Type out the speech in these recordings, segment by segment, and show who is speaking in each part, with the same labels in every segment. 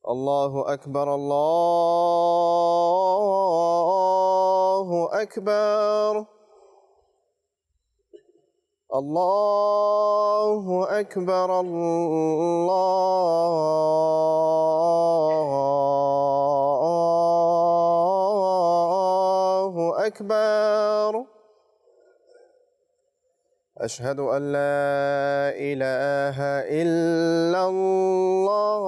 Speaker 1: الله أكبر الله أكبر الله أكبر الله أكبر. أشهد أن لا إله إلا الله.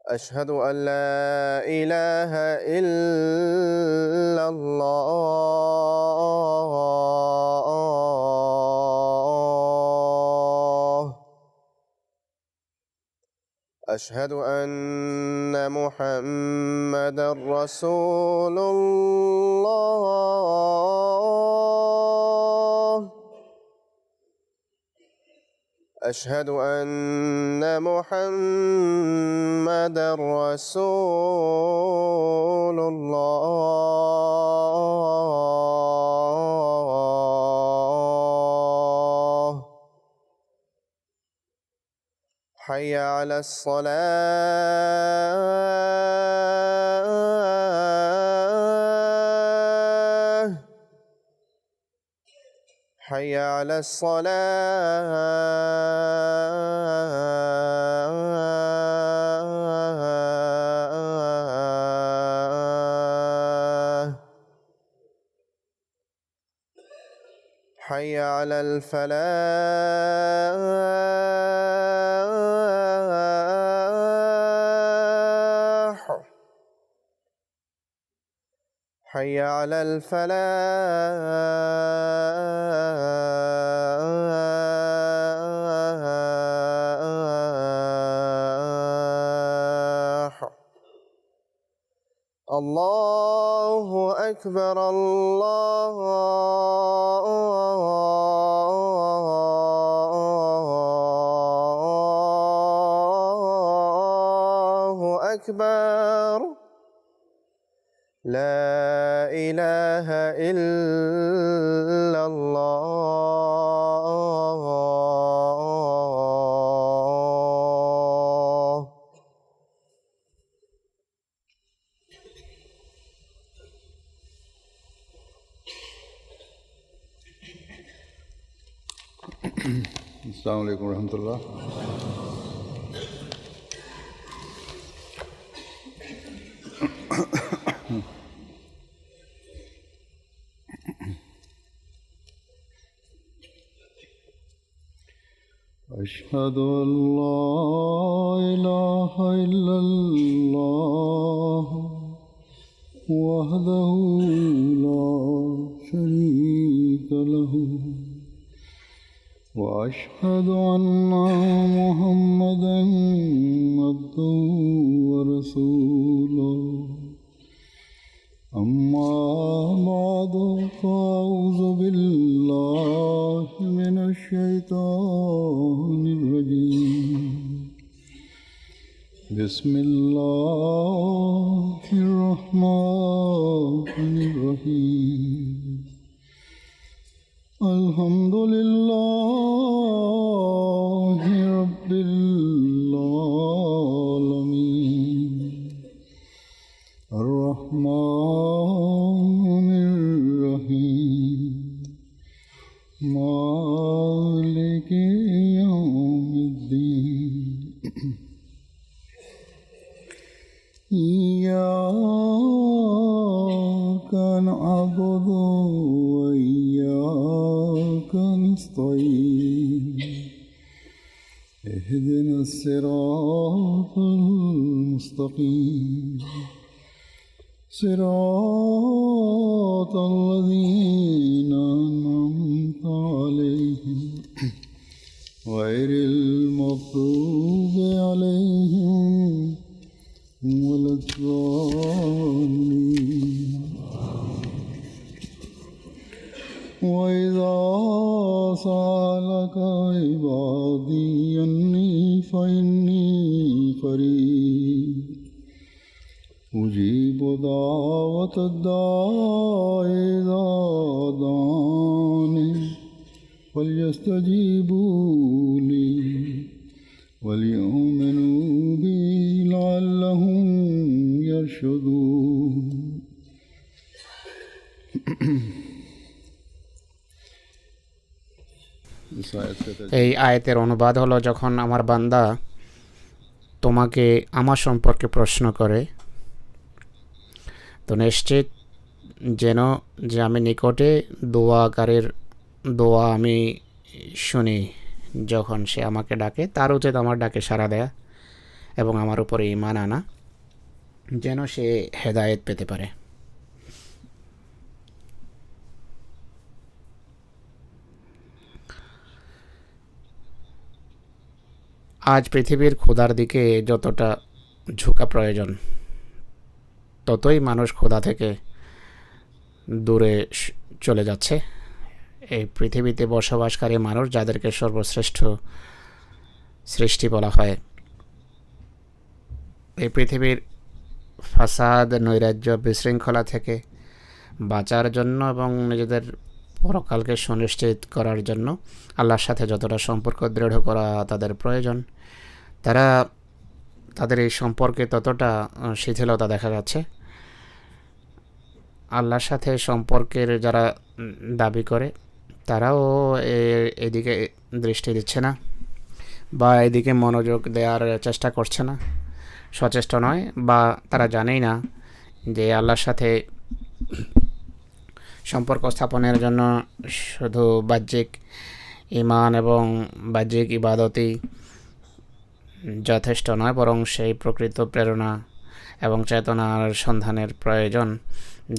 Speaker 1: أشهد أن لا إله إلا الله. أشهد أن محمدًا رسول الله. أشهد أن محمدًا رسول الله. حي على الصلاة. حي على الصلاة. حي على الفلاح. حي على الفلاح. الله أكبر الله أكبر. لا إله إلا الله.
Speaker 2: السلام عليكم ورحمة الله. أشهد أن لا إله إلا الله وحده لا شريك له وأشهد أن محمدًا عبده ورسوله. أما بعد فأعوذ بالله من الشيطان الرجيم. بسم الله الرحمن الرحيم. الحمد لله رب العالمين الرحمن الرحيم مالك يوم الدين. إياك نعبد وإياك نستعين. اهدنا الصراط المستقيم صراط الذين أنعمت عليهم غير المغضوب عليهم ولا الضالين. وإذا سألك عبادي عني فإني قريب أجيب دعوة الداع إذا دعاني فليستجيبوا لي وليؤمنوا بي لعلهم يرشدون.
Speaker 3: এই আয়াতের অনুবাদ হলো, যখন আমার বান্দা তোমাকে আমার সম্পর্কে প্রশ্ন করে তো নিশ্চিত যেন যে আমি নিকটে দোয়াকারীর দোয়া আমি শুনি। যখন সে আমাকে ডাকে তার উচিত আমার ডাকে সাড়া দেয়া এবং আমার উপরে ঈমান আনা, যেন সে হেদায়েত পেতে পারে। আজ পৃথিবীর ক্ষুধার দিকে যতটা ঝুঁকা প্রয়োজন, ততই মানুষ ক্ষুধা থেকে দূরে চলে যাচ্ছে। এই পৃথিবীতে বসবাসকারী মানুষ, যাদেরকে সর্বশ্রেষ্ঠ সৃষ্টি বলা হয়, এই পৃথিবীর ফাসাদ, নৈরাজ্য, বিশৃঙ্খলা থেকে বাঁচার জন্য এবং নিজেদের পরকালকে সুনিশ্চিত করার জন্য আল্লাহর সাথে যতটা সম্পর্ক দৃঢ় করা তাদের প্রয়োজন, তাদের এই সম্পর্কে ততটা শিথিলতা দেখা যাচ্ছে। আল্লাহর সাথে সম্পর্কের যারা দাবি করে তারাও এদিকে দৃষ্টি দিচ্ছে না বা এদিকে মনোযোগ দেওয়ার চেষ্টা করছে না, সচেষ্ট নয়, বা তারা জানেই না যে আল্লাহর সাথে সম্পর্ক স্থাপনের জন্য শুধু বাহ্যিক ঈমান এবং বাহ্যিক ইবাদতই যথেষ্ট নয়, বরং সেই প্রকৃত প্রেরণা এবং চেতনার সন্ধানের প্রয়োজন,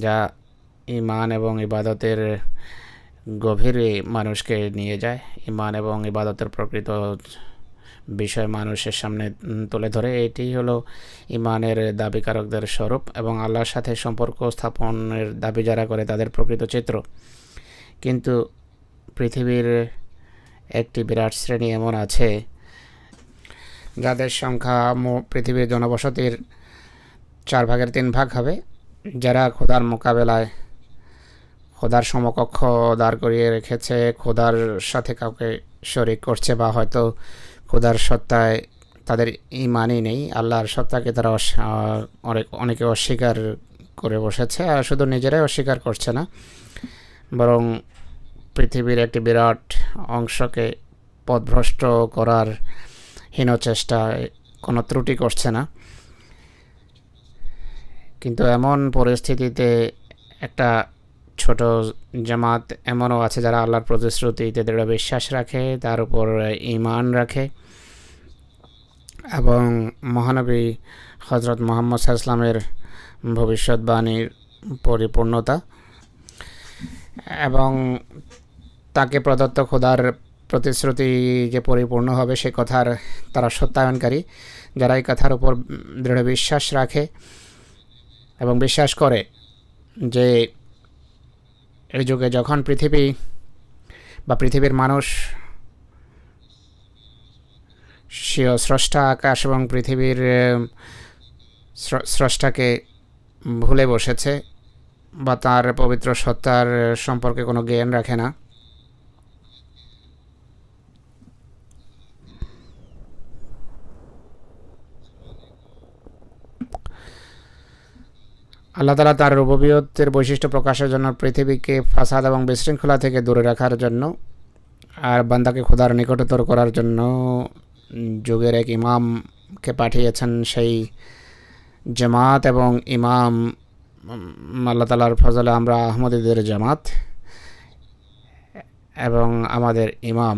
Speaker 3: যা ঈমান এবং ইবাদতের গভীরে মানুষকে নিয়ে যায়। ঈমান এবং ইবাদতের প্রকৃত বিষয় মানুষের সামনে তুলে ধরে। এটি হলো ঈমানের দাবিকারকদের স্বরূপ এবং আল্লাহর সাথে সম্পর্ক স্থাপনের দাবি যারা করে তাদের প্রকৃত চিত্র। কিন্তু পৃথিবীর একটি বিরাট শ্রেণী এমন আছে যাদের সংখ্যা পৃথিবীর জনবসতির 3/4 হবে, যারা খোদার মোকাবেলায় খোদার সমকক্ষ দাঁড় করিয়ে রেখেছে, খোদার সাথে কাউকে শরিক করছে, বা হয়তো খোদার সত্তায় তাদের ঈমানই নেই। আল্লাহর সত্তাকে তারা অনেকে অস্বীকার করে বসেছে, আর শুধু নিজেরাই অস্বীকার করছে না, বরং পৃথিবীর একটি বিরাট অংশকে পথভ্রষ্ট করার হীন চেষ্টায় কোনো ত্রুটি করছে না। কিন্তু এমন পরিস্থিতিতে একটা ছোট জামাত এমনও আছে যারা আল্লাহর প্রতিশ্রুতিতে দৃঢ় বিশ্বাস রাখে, তার উপর ঈমান রাখে এবং মহানবী হজরত মুহাম্মদ সাল্লাল্লাহু আলাইহি ওয়াসাল্লামের ভবিষ্যৎবাণীর পরিপূর্ণতা এবং তাকে প্রদত্ত খোদার প্রতিশ্রুতি যে পরিপূর্ণ হবে সে কথার তারা সত্যায়নকারী। যারা এই কথার উপর দৃঢ় বিশ্বাস রাখে এবং বিশ্বাস করে যে এই যুগে যখন পৃথিবী বা পৃথিবীর মানুষ স্রষ্টা আকাশ এবং পৃথিবীর স্রষ্টাকে ভুলে বসেছে বা তার পবিত্র সত্তার সম্পর্কে কোনো জ্ঞান রাখে না, আল্লাহ তাআলা তার রুবুবিয়তের বৈশিষ্ট্য প্রকাশের জন্য পৃথিবীকে ফাসাদ এবং বিশৃঙ্খলা থেকে দূরে রাখার জন্য আর বান্দাকে খোদার নিকটতর করার জন্য যুগের এক ইমামকে পাঠিয়েছেন। সেই জামাত এবং ইমাম আল্লাহ তাআলার ফজলে আমরা আহমদীদের জামাত এবং আমাদের ইমাম।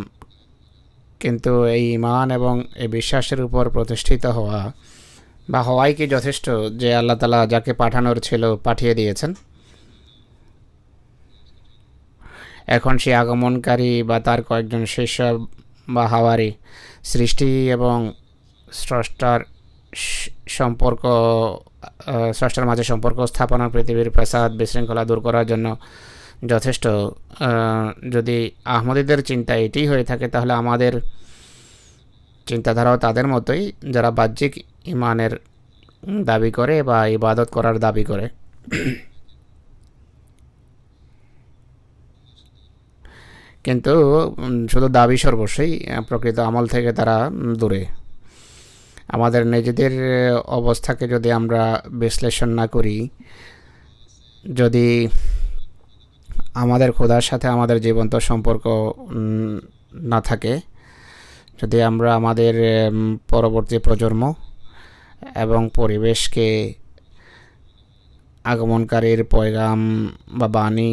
Speaker 3: কিন্তু এই ঈমান এবং এই বিশ্বাসের উপর প্রতিষ্ঠিত হওয়াই কি যথেষ্ট যে আল্লাহ তাআলা যাকে পাঠানোর ছিল পাঠিয়ে দিয়েছেন? এখন সে আগমনকারী বা তার কয়েকজন শিষ্য বা হাওয়ারি সৃষ্টি এবং স্রষ্টার মাঝে সম্পর্ক স্থাপনা, পৃথিবীর ফাসাদ বিশৃঙ্খলা দূর করার জন্য যথেষ্ট। যদি আহমদীদের চিন্তা এটি হয়ে থাকে তাহলে আমাদের চিন্তাধারাও তাদের মতোই, যারা বাহ্যিক ঈমানের দাবি করে বা ইবাদত করার দাবি করে। কিন্তু শুধু দাবি সর্বস্বই, প্রকৃত আমল থেকে তারা দূরে। আমাদের নিজেদের অবস্থাকে যদি আমরা বিশ্লেষণ না করি, যদি আমাদের খোদার সাথে আমাদের জীবন্ত সম্পর্ক না থাকে, যদি আমরা আমাদের পরবর্তী প্রজন্ম এবং পরিবেশকে আগমনকারীর পয়গাম বা বাণী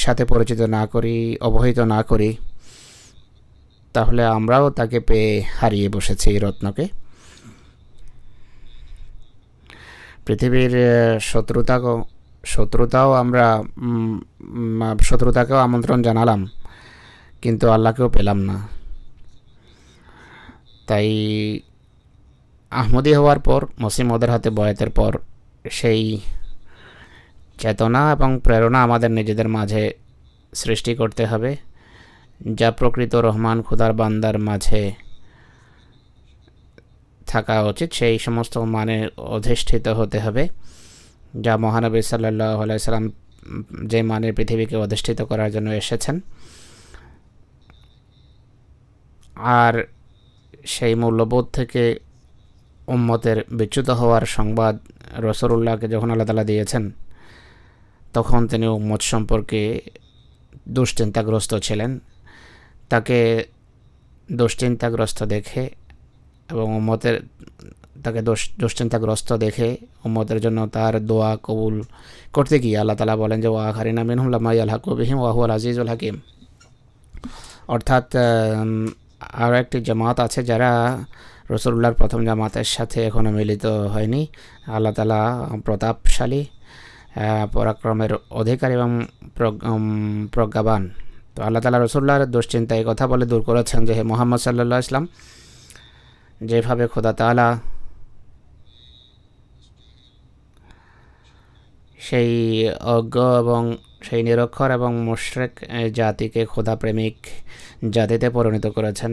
Speaker 3: সাথে পরিচিত না করি, অবহিত না করি, তাহলে আমরাও তাকে পেয়ে হারিয়ে বসেছি এই রত্নকে। পৃথিবীর শত্রুতাকেও আমন্ত্রণ জানালাম, কিন্তু আল্লাহকেও পেলাম না। তাই আহমদী হওয়ার পর, মসিমদের হাতে বয়াতের পর, সেই চেতনা এবং প্রেরণা আমাদের নিজেদের মাঝে সৃষ্টি করতে হবে, যা প্রকৃত রহমান খুদার বান্দার মাঝে থাকা উচিত। সেই সমস্ত মানে অধিষ্ঠিত হতে হবে যা মহানবী সাল্লাল্লাহু আলাইহি সাল্লাম যে মানের পৃথিবীকে অধিষ্ঠিত করার জন্য এসেছেন। আর সেই মূল্যবোধ থেকে উম্মতের বিচ্যুত হওয়ার সংবাদ রাসূলুল্লাহকে যখন আল্লাহ তাআলা দিয়েছেন, তখন তিনি উম্মত সম্পর্কে দুশ্চিন্তাগ্রস্ত ছিলেন। তাকে দুশ্চিন্তাগ্রস্ত দেখে এবং তাকে দুশ্চিন্তাগ্রস্ত দেখে উম্মতের জন্য তার দোয়া কবুল করতে গিয়ে আল্লাহ তাআলা বলেন যে, ওয়া আখারিনা মিনহুম লাম্মা ইয়ালহাকু বিহিম ওয়া হুয়াল আজিজুল হাকিম। অর্থাৎ আরও একটি জামাত আছে যারা রাসূলুল্লাহর প্রথম জামাতের সাথে এখনও মিলিত হয়নি। আল্লাহ তাআলা প্রতাপশালী, পরাক্রমের অধিকারী এবং প্রজ্ঞাবান। তো আল্লাহ তাআলা রাসূলুল্লাহর দুশ্চিন্তা এই কথা বলে দূর করেছেন যে, হে মুহাম্মদ সাল্লাল্লাহু আলাইহি ওয়াসাল্লাম, যেভাবে খোদা তাআলা সেই অজ্ঞ এবং সেই নিরক্ষর এবং মুশরিক জাতিকে খোদা প্রেমিক জাতিতে পরিণত করেছেন,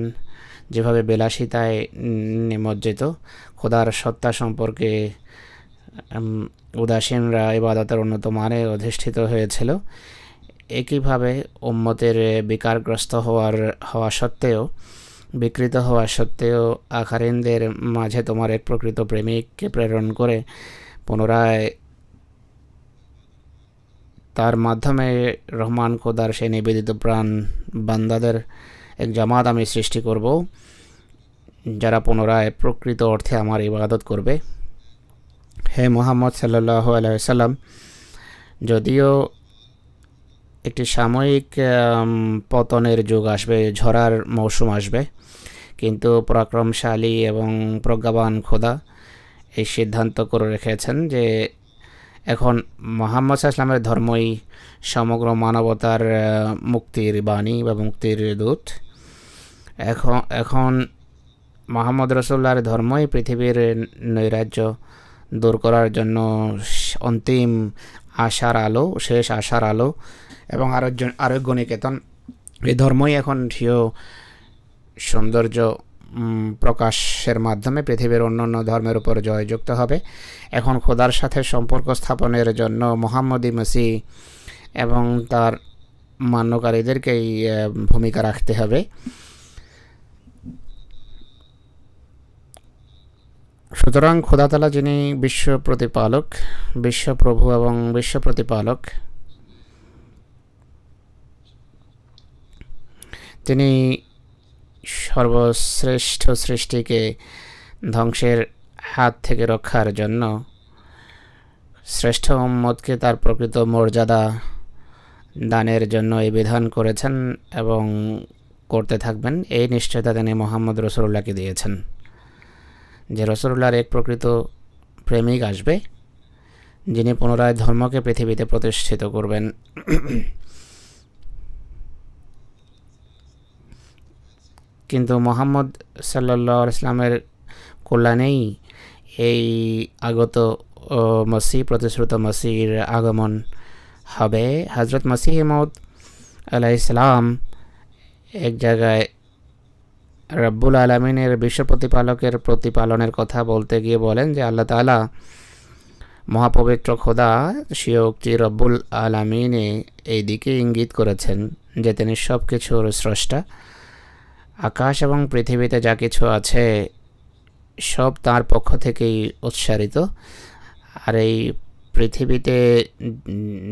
Speaker 3: যেভাবে বিলাসিতায় নিমজ্জিত খোদার সত্তা সম্পর্কে উদাসীনরা ইবাদতের উন্নত মানে অধিষ্ঠিত হয়েছিল, একইভাবে উম্মতের বিকারগ্রস্ত হওয়া সত্ত্বেও, বিকৃত হওয়া সত্ত্বেও আখারিনদের মাঝে তোমার এক প্রকৃত প্রেমিককে প্রেরণ করে পুনরায় তার মাধ্যমে রহমান খোদার সেই নিবেদিত প্রাণ বান্দাদের এক জামাত আমি সৃষ্টি করব, যারা পুনরায় প্রকৃত অর্থে আমার ইবাদত করবে। হে মুহাম্মদ সাল্লাল্লাহু আলাইহি ওয়াসাল্লাম, যদিও একটি সাময়িক পতনের যুগ আসবে, ঝরার মৌসুম আসবে, কিন্তু পরাক্রমশালী এবং প্রজ্ঞাবান খোদা এই সিদ্ধান্ত করে রেখেছেন যে এখন মুহাম্মদ সাল্লাল্লাহু আলাইহি ওয়াসাল্লামের ধর্মই সমগ্র মানবতার মুক্তির বাণী বা মুক্তির দূত। এখন মুহাম্মদ রাসূলুল্লাহর ধর্মই পৃথিবীর নৈরাজ্য দূর করার জন্য অন্তিম আশার আলো, শেষ আশার আলো এবং আরোগ্য নিকেতন। এই ধর্মই এখন স্বীয় সৌন্দর্য প্রকাশের মাধ্যমে পৃথিবীর অন্যান্য ধর্মের উপর জয়যুক্ত হবে। এখন খোদার সাথে সম্পর্ক স্থাপনের জন্য মুহাম্মদী মসিহ এবং তার মান্যকারীদেরকেই ভূমিকা রাখতে হবে। সুতরাং খোদা তাআলা, যিনি বিশ্ব প্রতিপালক, বিশ্বপ্রভু এবং বিশ্ব প্রতিপালক, তিনি সর্বশ্রেষ্ঠ সৃষ্টিকে ধ্বংসের হাত থেকে রক্ষার জন্য শ্রেষ্ঠ উম্মতকে তার প্রকৃত মর্যাদা দানের জন্য এই বিধান করেছেন এবং করতে থাকবেন। এই নিশ্চয়তা তিনি মুহাম্মদ রাসূলুল্লাহকে দিয়েছেন যে রাসূলুল্লাহর এক প্রকৃত প্রেমিক আসবে, যিনি পুনরায় ধর্মকে পৃথিবীতে প্রতিষ্ঠিত করবেন। কিন্তু মুহাম্মদ সাল্লাল্লাহু আলাইহি ওয়াসাল্লামের কল্যাণেই এই আগত মসিহ, প্রতিশ্রুত মসিহর আগমন হবে। হযরত মসিহ মাউদ আলাইহিস সালাম এক জায়গায় রব্বুল আলমিনের বিশ্ব প্রতিপালকের প্রতিপালনের কথা বলতে গিয়ে বলেন যে আল্লাহ তাআলা মহাপবিত্র খোদা স্বীয় উক্তি রব্বুল আলমিনে এই দিকে ইঙ্গিত করেছেন যে তিনি সব কিছুর স্রষ্টা। আকাশ এবং পৃথিবীতে যা কিছু আছে সব তার পক্ষ থেকেই উৎসারিত। আর এই পৃথিবীতে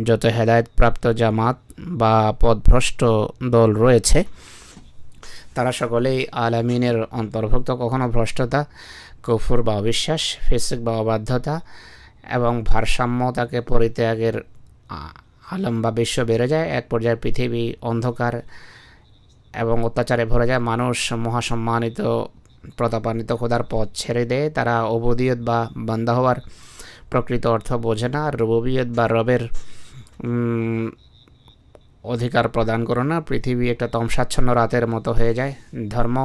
Speaker 3: যত হেদায়েতপ্রাপ্ত জামাত বা পথভ্রষ্ট দল রয়েছে তারা সকলেই আলামিনের অন্তর্ভুক্ত। কখনো ভ্রষ্টতা, কুফর বা অবিশ্বাস, ফিসক বা অবাধ্যতা এবং ভারসাম্যতাকে পরিত্যাগের আলম বা বিশ্ব বেড়ে যায়। এক পর্যায়ে পৃথিবী অন্ধকার এবং অত্যাচারে ভরে যায়। মানুষ মহাসম্মানিত প্রতাপান্বিত খোদার পথ ছেড়ে দেয়। তারা উবুদিয়ত বা বান্দা হওয়ার প্রকৃত অর্থ বোঝে না। রুবুবিয়ত বা রবের অধিকার প্রদান করে না। পৃথিবী একটা তমসাচ্ছন্ন রাতের মতো হয়ে যায়। ধর্ম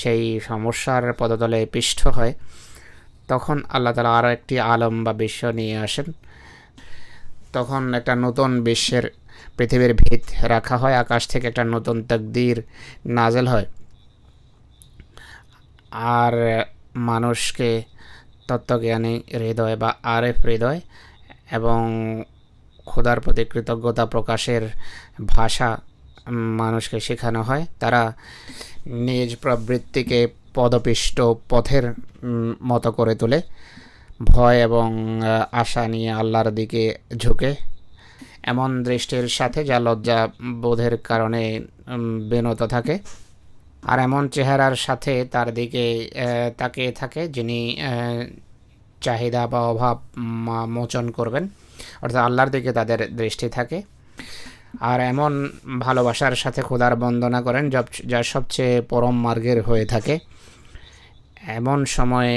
Speaker 3: সেই সমস্যার পদতলে পিষ্ট হয়। তখন আল্লাহ তাআলা আরও একটি আলম বা বিশ্ব নিয়ে আসেন। তখন একটা নতুন বিশ্বের পৃথিবীর ভিত রাখা হয়। আকাশ থেকে একটা নতুন তাকদীর নাজেল হয়। আর মানুষকে তত্ত্বজ্ঞানী হৃদয় বা আরেফ হৃদয় এবং খোদার প্রতি কৃতজ্ঞতা প্রকাশের ভাষা মানুষকে শেখানো হয়। তারা নিজ প্রবৃত্তিকে পদপিষ্ট পথের মতো করে তোলে। ভয় এবং আশা নিয়ে আল্লাহর দিকে ঝুঁকে এমন দৃষ্টির সাথে যা লজ্জা বোধের কারণে বিনত থাকে। আর এমন চেহারার সাথে তার দিকে তাকিয়ে থাকে যিনি চাহিদা বা অভাব মোচন করবেন, অর্থাৎ আল্লাহর দিকে তাদের দৃষ্টি থাকে। আর এমন ভালোবাসার সাথে খোদার বন্দনা করেন যা সবচেয়ে পরম মার্গের হয়ে থাকে। এমন সময়ে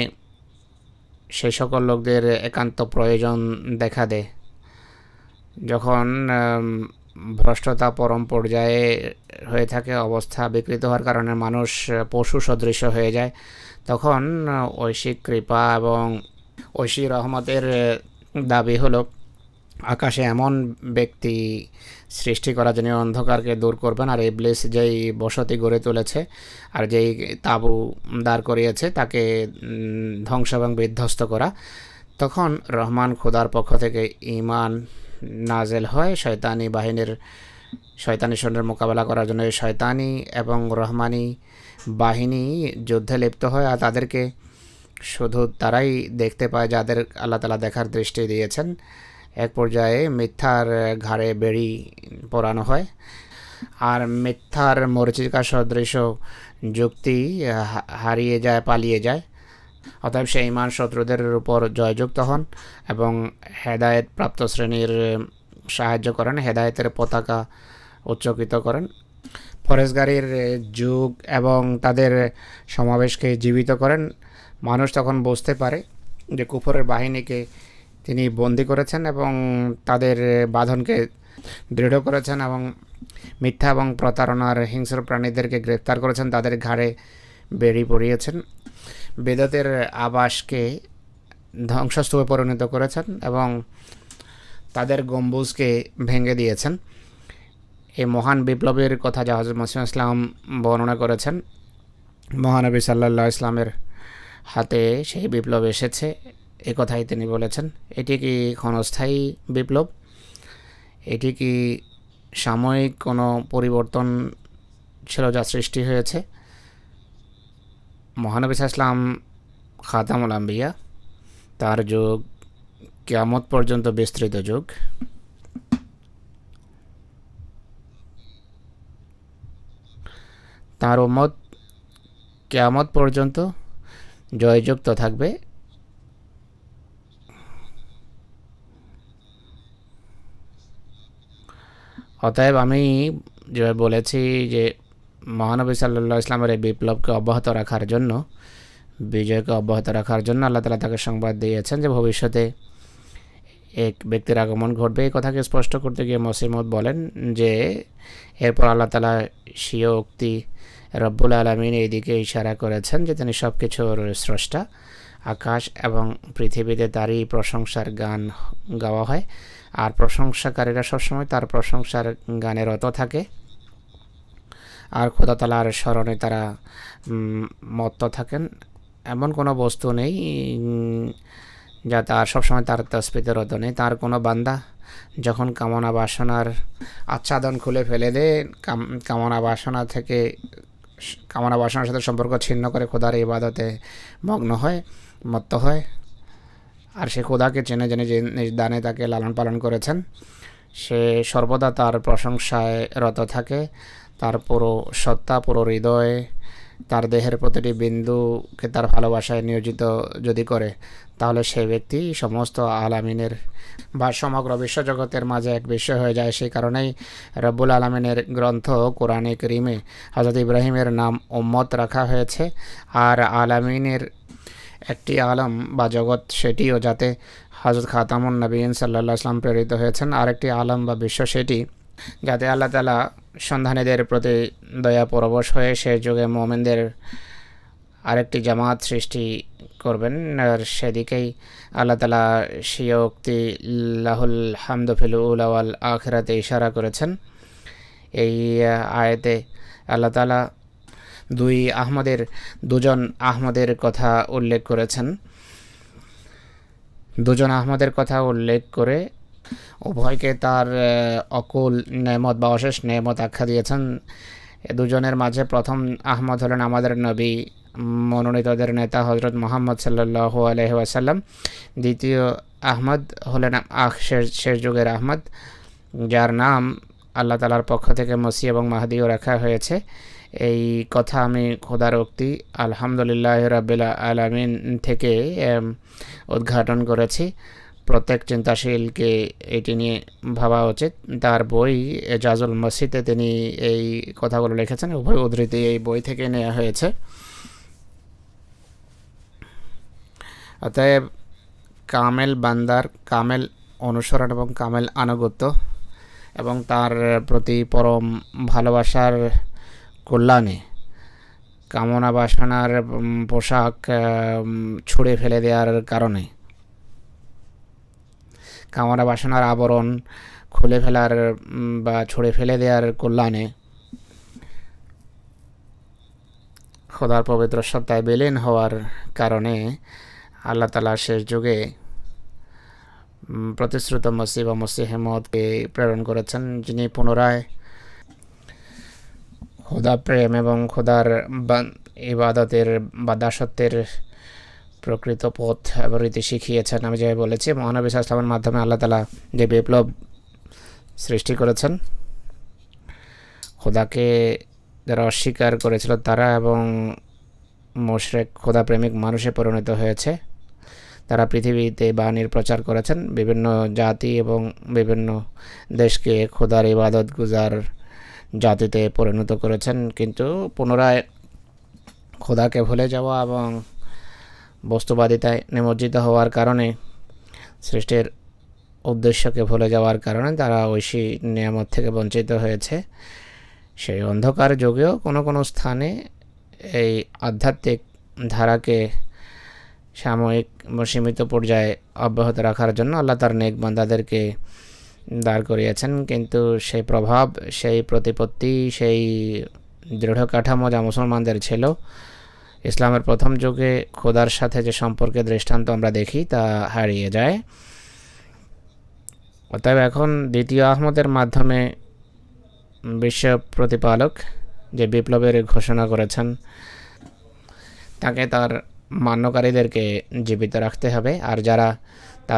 Speaker 3: সেই সকল লোকদের একান্ত প্রয়োজন দেখা দেয় যখন ভ্রষ্টতা পরম পর্যায়ে হয়ে থাকে, অবস্থা বিকৃত হওয়ার কারণে মানুষ পশু সদৃশ হয়ে যায়। তখন ঐশিক কৃপা এবং ঐশী রহমতের দাবি হলো আকাশে এমন ব্যক্তি সৃষ্টি করা যিনি অন্ধকারকে দূর করবেন, আর ইবলিস যেই বসতি গড়ে তুলেছে আর যেই তাঁবু দাঁড় করিয়েছে তাকে ধ্বংস এবং বিধ্বস্ত করা। তখন রহমান খোদার পক্ষ থেকে ঈমান নাজেল হয় শয়তানি বাহিনীর শয়তানি সৈন্যের মোকাবেলা করার জন্য। এই শয়তানি এবং রহমানি বাহিনী যুদ্ধে লিপ্ত হয়, আর তাদেরকে শুধু তারাই দেখতে পায় যাদের আল্লাহ তাআলা দেখার দৃষ্টি দিয়েছেন। এক পর্যায়ে মিথ্যার ঘাড়ে বেড়ি পরানো হয়, আর মিথ্যার মরিচিকা সদৃশ যুক্তি হারিয়ে যায়, পালিয়ে যায়। অতএব সেই ঈমান শত্রুদের উপর জয়যুক্ত হন এবং হেদায়েত প্রাপ্ত শ্রেণীর সাহায্য করেন, হেদায়েতের পতাকা উচ্চকিত করেন। ফরেজগারির যুগ এবং তাদের সমাবেশকে জীবিত করেন। মানুষ তখন বুঝতে পারে যে কুফরের বাহিনীকে তিনি বন্দী করেছেন এবং তাদের বাঁধনকে দৃঢ় করেছেন এবং মিথ্যা এবং প্রতারণার হিংস্র প্রাণীদেরকে গ্রেফতার করেছেন, তাদের ঘাড়ে বেড়ি পরিয়েছেন, বেদাতের আবাসকে ধ্বংসস্তূপে পরিণত করেছেন এবং তাদের গম্বুজকে ভেঙে দিয়েছেন। এই মহান বিপ্লবের কথা যা হযরত মুসলিম ইসলাম বর্ণনা করেছেন, মহানবী সাল্লাল্লাহু আলাইহি ইসলামের হাতে সেই বিপ্লব এসেছে, এ কথাই তিনি বলেছেন। এটি কি ক্ষণস্থায়ী বিপ্লব? এটি কি সাময়িক কোনো পরিবর্তন ছিল যা সৃষ্টি হয়েছে? মহানবী ইসলাম খাতামুল আম্বিয়া, তার যুগ কিয়ামত পর্যন্ত বিস্তৃত যুগ। তার উম্মত কিয়ামত পর্যন্ত জয়যুক্ত থাকবে। অতএব আমি যে বলেছি যে মহানবী সাল্লাল্লাহু আলাইহি ইসলামের এই বিপ্লবকে অব্যাহত রাখার জন্য, বিজয়কে অব্যাহত রাখার জন্য আল্লাহ তাআলা তাকে সংবাদ দিয়েছেন যে ভবিষ্যতে এক ব্যক্তির আগমন ঘটবে। এই কথাকে স্পষ্ট করতে গিয়ে মসিহ মউদ বলেন যে এরপর আল্লাহ তাআলা স্বীয় উক্তি রব্বুল আলামিন এই দিকে ইশারা করেছেন যে তিনি সব কিছুর স্রষ্টা। আকাশ এবং পৃথিবীতে তারই প্রশংসার গান গাওয়া হয়, আর প্রশংসাকারীরা সবসময় তার প্রশংসার গানে রত থাকে। আর খোদা তাআলার স্মরণে তারা মত্ত থাকেন। এমন কোনো বস্তু নেই যা তার সবসময় তার তসবিতে রত নেই। তার কোনো বান্দা যখন কামনা বাসনার আচ্ছাদন খুলে ফেলে দেয়, কামনা বাসনার সাথে সম্পর্ক ছিন্ন করে খোদার ইবাদতে মগ্ন হয়, মত্ত হয়, আর সে খোদাকে চেনে জেনে যে নিজ দানে তাকে লালন পালন করেছেন, সে সর্বদা তার প্রশংসায় রত থাকে। তার পুরো সত্তা, পুরো হৃদয়, তার দেহের প্রতিটি বিন্দুকে তার ভালোবাসায় নিয়োজিত যদি করে, তাহলে সে ব্যক্তি সমস্ত আলামিনের বা সমগ্র বিশ্বজগতের মাঝে এক বিষয় হয়ে যায়। সেই কারণেই রব্বুল আলামিনের গ্রন্থ কোরআনে কারীমে হযরত ইব্রাহিমের নাম উম্মত রাখা হয়েছে। আর আলামিনের একটি আলম বা জগৎ, সেটিও যাতে হযরত খাতামুন নবীন সাল্লাল্লাহু আলাইহি ওয়াসাল্লাম প্রেরিত হয়েছেন। আরেকটি আলম বা বিশ্ব, সেটি যাতে আল্লাহ তাআলা সন্ধানীদের প্রতি দয়া পরবশ হয়ে সে যুগে মুমিনদের আরেকটি জামাত সৃষ্টি করবেন, আর সেদিকেই আল্লাহ তাআলা স্বীয় উক্তি লাহুল হামদু ফিল উলা ওয়াল আখিরাতে ইশারা করেছেন। এই আয়াতে আল্লাহ তাআলা দুজন আহমদের কথা উল্লেখ করেছেন। দুজন আহমদের কথা উল্লেখ করে উভয়কে তার অকুল নেমত বা অশেষ নেমত আখ্যা দিয়েছেন। দুজনের মাঝে প্রথম আহমদ হলেন আমাদের নবী, মনোনীতদের নেতা হজরত মুহাম্মদ সাল্লাল্লাহু আলাইহি ওয়াসাল্লাম। দ্বিতীয় আহমদ হলেন শেষ যুগের আহমদ, যার নাম আল্লাহ তাআলার পক্ষ থেকে মসিহ এবং মাহদিও রাখা হয়েছে। এই কথা আমি খোদার উক্তি আলহামদুলিল্লাহ রাব্বিল আলামিন থেকে উদ্ঘাটন করেছি। প্রত্যেক চিন্তাশীলকে এটি নিয়ে ভাবা উচিত। তার বই এজাজুল মসিতে তিনি এই কথাগুলো লিখেছেন, উভয় উদ্ধৃতি এই বই থেকে নেওয়া হয়েছে। অতএব কামেল বান্দার কামেল অনুসরণ এবং কামেল আনুগত্য এবং তার প্রতি পরম ভালোবাসার কল্যাণে কামনা বাসনার পোশাক ছুঁড়ে ফেলে দেওয়ার কারণে, কামনা বাসনার আবরণ খুলে ফেলার বা ছুঁড়ে ফেলে দেওয়ার কল্যাণে খোদার পবিত্র সত্তায় বিলীন হওয়ার কারণে আল্লাহ তাআলা শেষ যুগে প্রতিশ্রুত মসিহ বা মসিহ মওউদকে প্রেরণ করেছেন, যিনি পুনরায় খোদা প্রেম এবং খোদার ইবাদতের বা দাসত্বের প্রকৃত পথ এবং রীতি শিখিয়েছেন। আমি যেভাবে বলেছি, মহানবী সাল্লাল্লাহু আলাইহি ওয়াসাল্লামের মাধ্যমে আল্লাহ তাআলা যে বিপ্লব সৃষ্টি করেছেন, খোদাকে যারা অস্বীকার করেছিল তারা এবং মুশরিক খোদা প্রেমিক মানুষে পরিণত হয়েছে। তারা পৃথিবীতে বাণীর প্রচার করেছেন, বিভিন্ন জাতি এবং বিভিন্ন দেশকে খোদার ইবাদত গুজার জাতিতে পরিণত করেছেন। কিন্তু পুনরায় খোদাকে ভুলে যাওয়া এবং বস্তুবাদিতায় নিমজ্জিত হওয়ার কারণে, সৃষ্টির উদ্দেশ্যকে ভুলে যাওয়ার কারণে তারা ঐশী নিয়ামত থেকে বঞ্চিত হয়েছে। সেই অন্ধকার যুগেও কোনো কোনো স্থানে এই আধ্যাত্মিক ধারাকে সাময়িক সীমিত পর্যায়ে অব্যাহত রাখার জন্য আল্লাহ তার নেক বান্দাদেরকে দাঁড় করিয়েছেন। কিন্তু সেই প্রভাব, সেই প্রতিপত্তি, সেই দৃঢ় কাঠামো যা মুসলমানদের ছিল, ইসলামের প্রথম যুগে খোদার সাথে যে সম্পর্কের দৃষ্টান্ত আমরা দেখি, তা হারিয়ে যায়। অতএব এখন দ্বিতীয় আহমদের মাধ্যমে বিশ্ব প্রতিপালক যে বিপ্লবের ঘোষণা করেছেন, তাকে তার মান্যকারীদেরকে জীবিত রাখতে হবে। আর যারা তা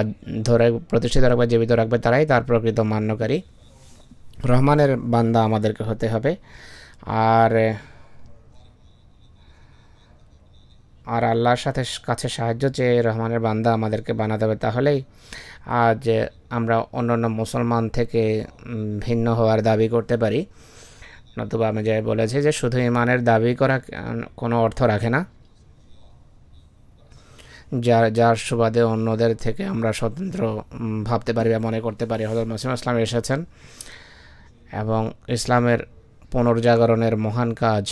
Speaker 3: ধরে প্রতিষ্ঠিত রাখবে, জীবিত রাখবে, তারাই তার প্রকৃত মান্যকারী। রহমানের বান্দা আমাদেরকে হতে হবে। আর আল্লাহর কাছে সাহায্য চেয়ে রহমানের বান্দা আমাদেরকে বানাতে হবে। তাহলেই আজ আমরা অন্যান্য মুসলমান থেকে ভিন্ন হওয়ার দাবি করতে পারি। নতুবা আমি যাই বলেছি যে শুধু ইমানের দাবি করা কোনো অর্থ রাখে না, যার সুবাদে অন্যদের থেকে আমরা স্বতন্ত্র ভাবতে পারি বা মনে করতে পারি। হযরত মুসলিম ইসলাম এসেছেন এবং ইসলামের পুনর্জাগরণের মহান কাজ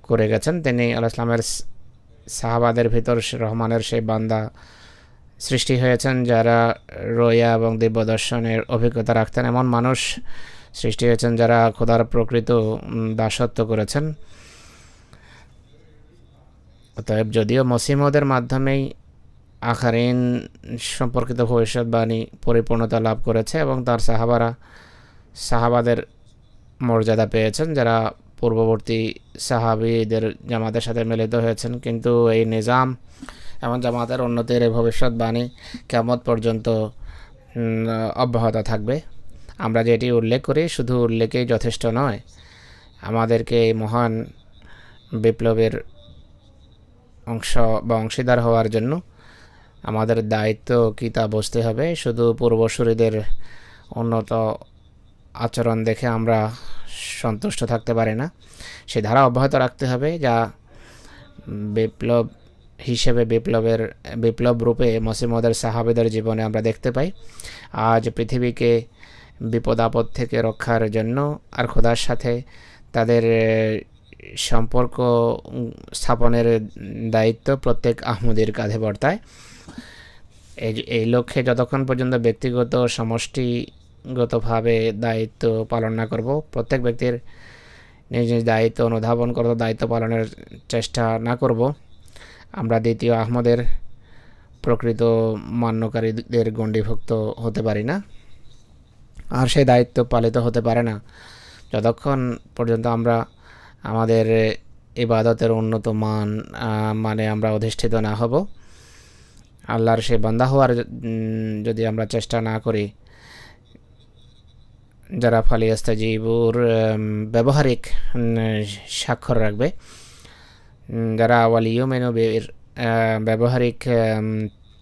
Speaker 3: করে গেছেন। তিনি আল্লাহ ইসলামের সাহাবাদের ভিতর রহমানের সেই বান্দা সৃষ্টি হয়েছেন যারা রোয়া এবং দিব্য দর্শনের অভিজ্ঞতা রাখতেন। এমন মানুষ সৃষ্টি হয়েছেন যারা খোদার প্রকৃত দাসত্ব করেছেন। অতএব যদিও মসিমদের মাধ্যমেই আখারিন সম্পর্কিত ভবিষ্যৎবাণী পরিপূর্ণতা লাভ করেছে এবং তার সাহাবাদের মর্যাদা পেয়েছেন যারা পূর্ববর্তী সাহাবীদের জামাতের সাথে মিলিত হয়েছেন, কিন্তু এই নিজাম এবং জামাতের উন্নতির এই ভবিষ্যৎবাণী কিয়ামত পর্যন্ত অব্যাহত থাকবে। আমরা যেটি উল্লেখ করি শুধু উল্লেখেই যথেষ্ট নয়, আমাদেরকে এই মহান বিপ্লবের অংশ বা অংশীদার হওয়ার জন্য আমাদের দায়িত্ব কী তা বুঝতে হবে। শুধু পূর্বসূরীদের উন্নত আচরণ দেখে আমরা সন্তুষ্ট থাকতে পারি না, সে ধারা অব্যাহত রাখতে হবে যা বিপ্লব হিসেবে বিপ্লব রূপে মসিমদের সাহাবীদের জীবনে আমরা দেখতে পাই। আজ পৃথিবীকে বিপদ আপদ থেকে রক্ষার জন্য আর খোদার সাথে তাদের সম্পর্ক স্থাপনের দায়িত্ব প্রত্যেক আহমদীর কাঁধে বর্তায়। এই লক্ষ্যে যতক্ষণ পর্যন্ত ব্যক্তিগত সমষ্টিগতভাবে দায়িত্ব পালন না করব, প্রত্যেক ব্যক্তির নিজ নিজ দায়িত্ব অনুধাবন করতে দায়িত্ব পালনের চেষ্টা না করব, আমরা দ্বিতীয় আহমদের প্রকৃত মান্যকারীদের গণ্ডিভুক্ত হতে পারি না, আর সেই দায়িত্ব পালিত হতে পারে না যতক্ষণ পর্যন্ত আমরা আমাদের ইবাদতের উন্নত মানে আমরা অধিষ্ঠিত না হব। আল্লাহর সে বান্দা হওয়ার যদি আমরা চেষ্টা না করি যারা ফালিয়াস্তাজিবুর ব্যবহারিক স্বাক্ষর রাখবে, যারা ওয়ালিয়ুমিনুর ব্যবহারিক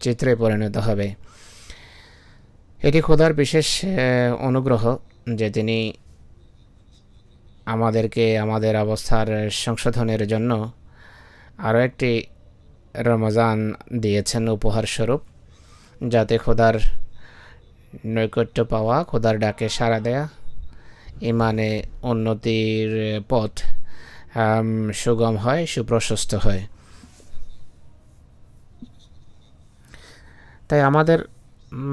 Speaker 3: চিত্রে পরিণত হবে। এটি খোদার বিশেষ অনুগ্রহ যে তিনি আমাদেরকে আমাদের অবস্থার সংশোধনের জন্য আরও একটি রমজান দিয়েছেন উপহার স্বরূপ, যাতে খোদার নৈকট্য পাওয়া, খোদার ডাকে সাড়া দেয়া, ইমানে উন্নতির পথ সুগম হয়, সুপ্রশস্ত হয়। তাই আমাদের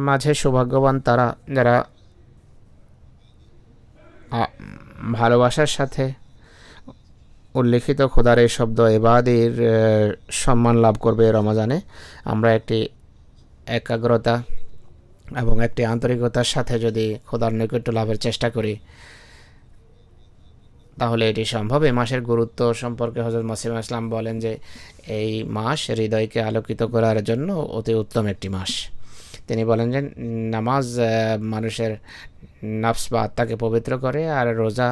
Speaker 3: মাঝে সৌভাগ্যবান তারা যারা ভালোবাসার সাথে উল্লেখিত খোদার এই শব্দ ইবাদের সম্মান লাভ করবে রমজানে। আমরা একটি একাগ্রতা এবং একটি আন্তরিকতার সাথে যদি খোদার নৈকট্য লাভের চেষ্টা করি তাহলে এটি সম্ভব। এই মাসের গুরুত্ব সম্পর্কে হযরত মসিহ ইসলাম বলেন যে এই মাস হৃদয়কে আলোকিত করার জন্য অতি উত্তম একটি মাস। তিনি বলেন যে নামাজ মানুষের নফস বা আত্মাকে পবিত্র করে, আর রোজা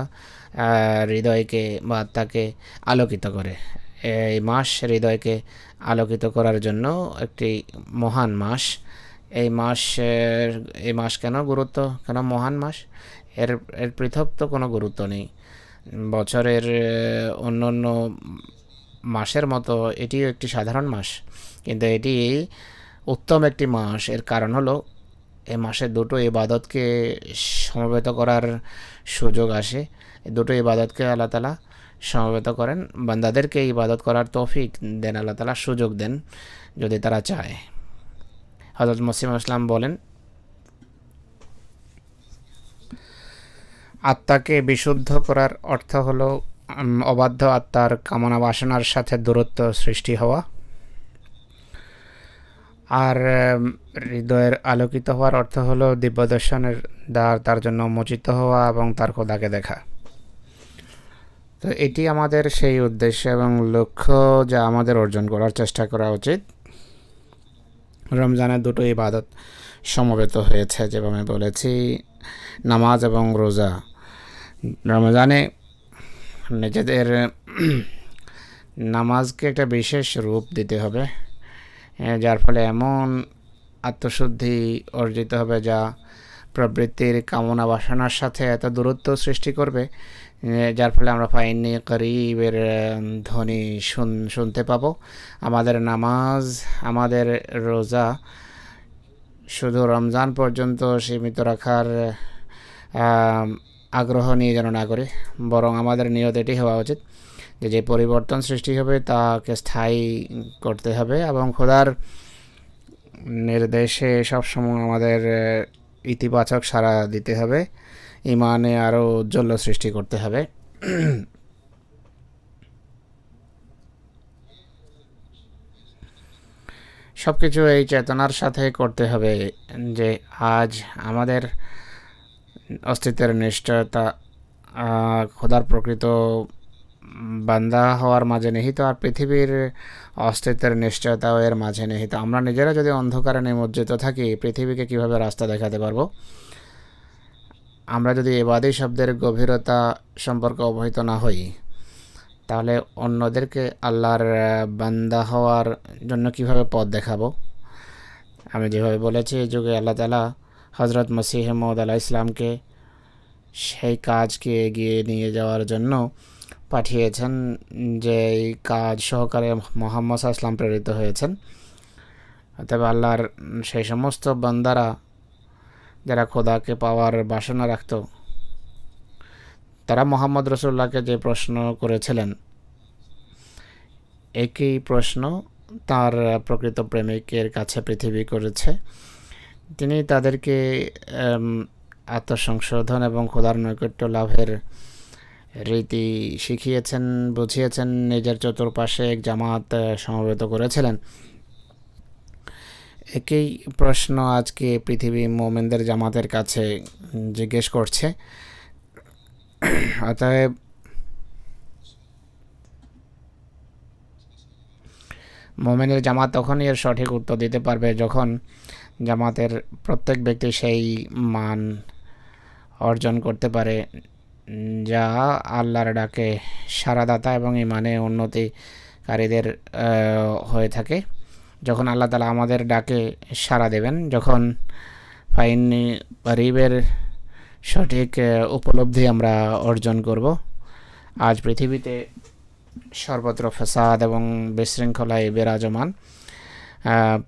Speaker 3: হৃদয়কে বা আত্মাকে আলোকিত করে। এই মাস হৃদয়কে আলোকিত করার জন্য একটি মহান মাস। এই মাস কেন মহান মাস? এর পৃথক তো কোনো গুরুত্ব নেই। বছরের অন্যান্য মাসের মতো এটিও একটি সাধারণ মাস, কিন্তু এটি উত্তম একটি মাস। এর কারণ হলো এই মাসে দুটো ইবাদতকে সমবেত করার সুযোগ আসে। দুটো ইবাদতকে আল্লাহ তাআলা সমবেত করেন, বান্দাদেরকে ইবাদত করার তৌফিক দেন, আল্লাহ তাআলা সুযোগ দেন যদি তারা চায়। হযরত মসিহ ইসলাম বলেন, আত্মাকে বিশুদ্ধ করার অর্থ হলো অবাধ্য আত্মার কামনা বাসনার সাথে দূরত্ব সৃষ্টি হওয়া, আর হৃদয়ের আলোকিত হওয়ার অর্থ হলো দিব্যদর্শনের দ্বার তার জন্য উন্মোচিত হওয়া এবং তার খোদাকে দেখা। তো এটি আমাদের সেই উদ্দেশ্য এবং লক্ষ্য যা আমাদের অর্জন করার চেষ্টা করা উচিত। রমজানের দুটো ইবাদত সমবেত হয়েছে, যেভাবে বলেছি, নামাজ এবং রোজা। রমজানে নিজেদের নামাজকে একটা বিশেষ রূপ দিতে হবে, যার ফলে এমন আত্মশুদ্ধি অর্জিত হবে যা প্রবৃত্তির কামনা বাসনার সাথে এত দূরত্ব সৃষ্টি করবে, যার ফলে আমরা ফাইনি করিবের ধ্বনি শুনতে পাবো। আমাদের নামাজ, আমাদের রোজা শুধু রমজান পর্যন্ত সীমিত রাখার আগ্রহ নিয়ে যেন না করি, বরং আমাদের নিয়ত এটি হওয়া উচিত যে পরিবর্তন সৃষ্টি হবে তাকে স্থায়ী করতে হবে এবং খোদার নির্দেশে সবসময় আমাদের ইতিবাচক সাড়া দিতে হবে। ইমানে আরও ঔজ্জ্বল্য সৃষ্টি করতে হবে। সব কিছু এই চেতনার সাথে করতে হবে যে আজ আমাদের অস্তিত্বের নিশ্চয়তা খোদার প্রকৃত বান্দা হওয়ার মাঝে নিহিত, আর পৃথিবীর অস্তিত্বের নিশ্চয়তাও এর মাঝে নিহিত। আমরা নিজেরা যদি অন্ধকারে নিমজ্জিত থাকি, পৃথিবীকে কিভাবে রাস্তা দেখাতে পারবো? আমরা যদি এবাদী শব্দের গভীরতা সম্পর্কে অবহিত না হই, তাহলে অন্যদেরকে আল্লাহর বান্দা হওয়ার জন্য কিভাবে পথ দেখাবো? আমি যেভাবে বলেছি, এই যুগে আল্লাহ তাআলা হজরত মসিহ মউদ আলাইহিস সালামকে সেই কাজকে এগিয়ে নিয়ে যাওয়ার জন্য পাঠিয়েছেন, যে এই কাজ সহকারে মুহাম্মদ সাল্লাল্লাহু আলাইহি ওয়াসাল্লাম প্রেরিত হয়েছেন। তবে আল্লাহর সেই সমস্ত বান্দারা যারা খোদাকে পাওয়ার বাসনা রাখত, তারা মুহাম্মদ রাসূলুল্লাহকে যে প্রশ্ন করেছিলেন, একই প্রশ্ন তার প্রকৃত প্রেমিকের কাছে পৃথিবী করেছে। তিনি তাদেরকে আত্মসংশোধন এবং খোদার নৈকট্য লাভের রীতি শিখিয়েছেন, বুঝিয়েছেন, নিজের চতুর্পাশে এক জামাত সমবেত করেছিলেন। একই প্রশ্ন আজকে পৃথিবী মুমিনদের জামাতের কাছে জিজ্ঞেস করছে। অতএব মুমিনের জামাত তখনই এর সঠিক উত্তর দিতে পারবে যখন জামাতের প্রত্যেক ব্যক্তি সেই মান অর্জন করতে পারে যা আল্লাহর ডাকে সারাদাতা এবং ইমানে উন্নতিকারীদের হয়ে থাকে। যখন আল্লাহ তাআলা আমাদের ডাকে সাড়া দেবেন, যখন ফাইনি গরিবের সঠিক উপলব্ধি আমরা অর্জন করব। আজ পৃথিবীতে সর্বত্র ফাসাদ এবং বিশৃঙ্খলায় বিরাজমান।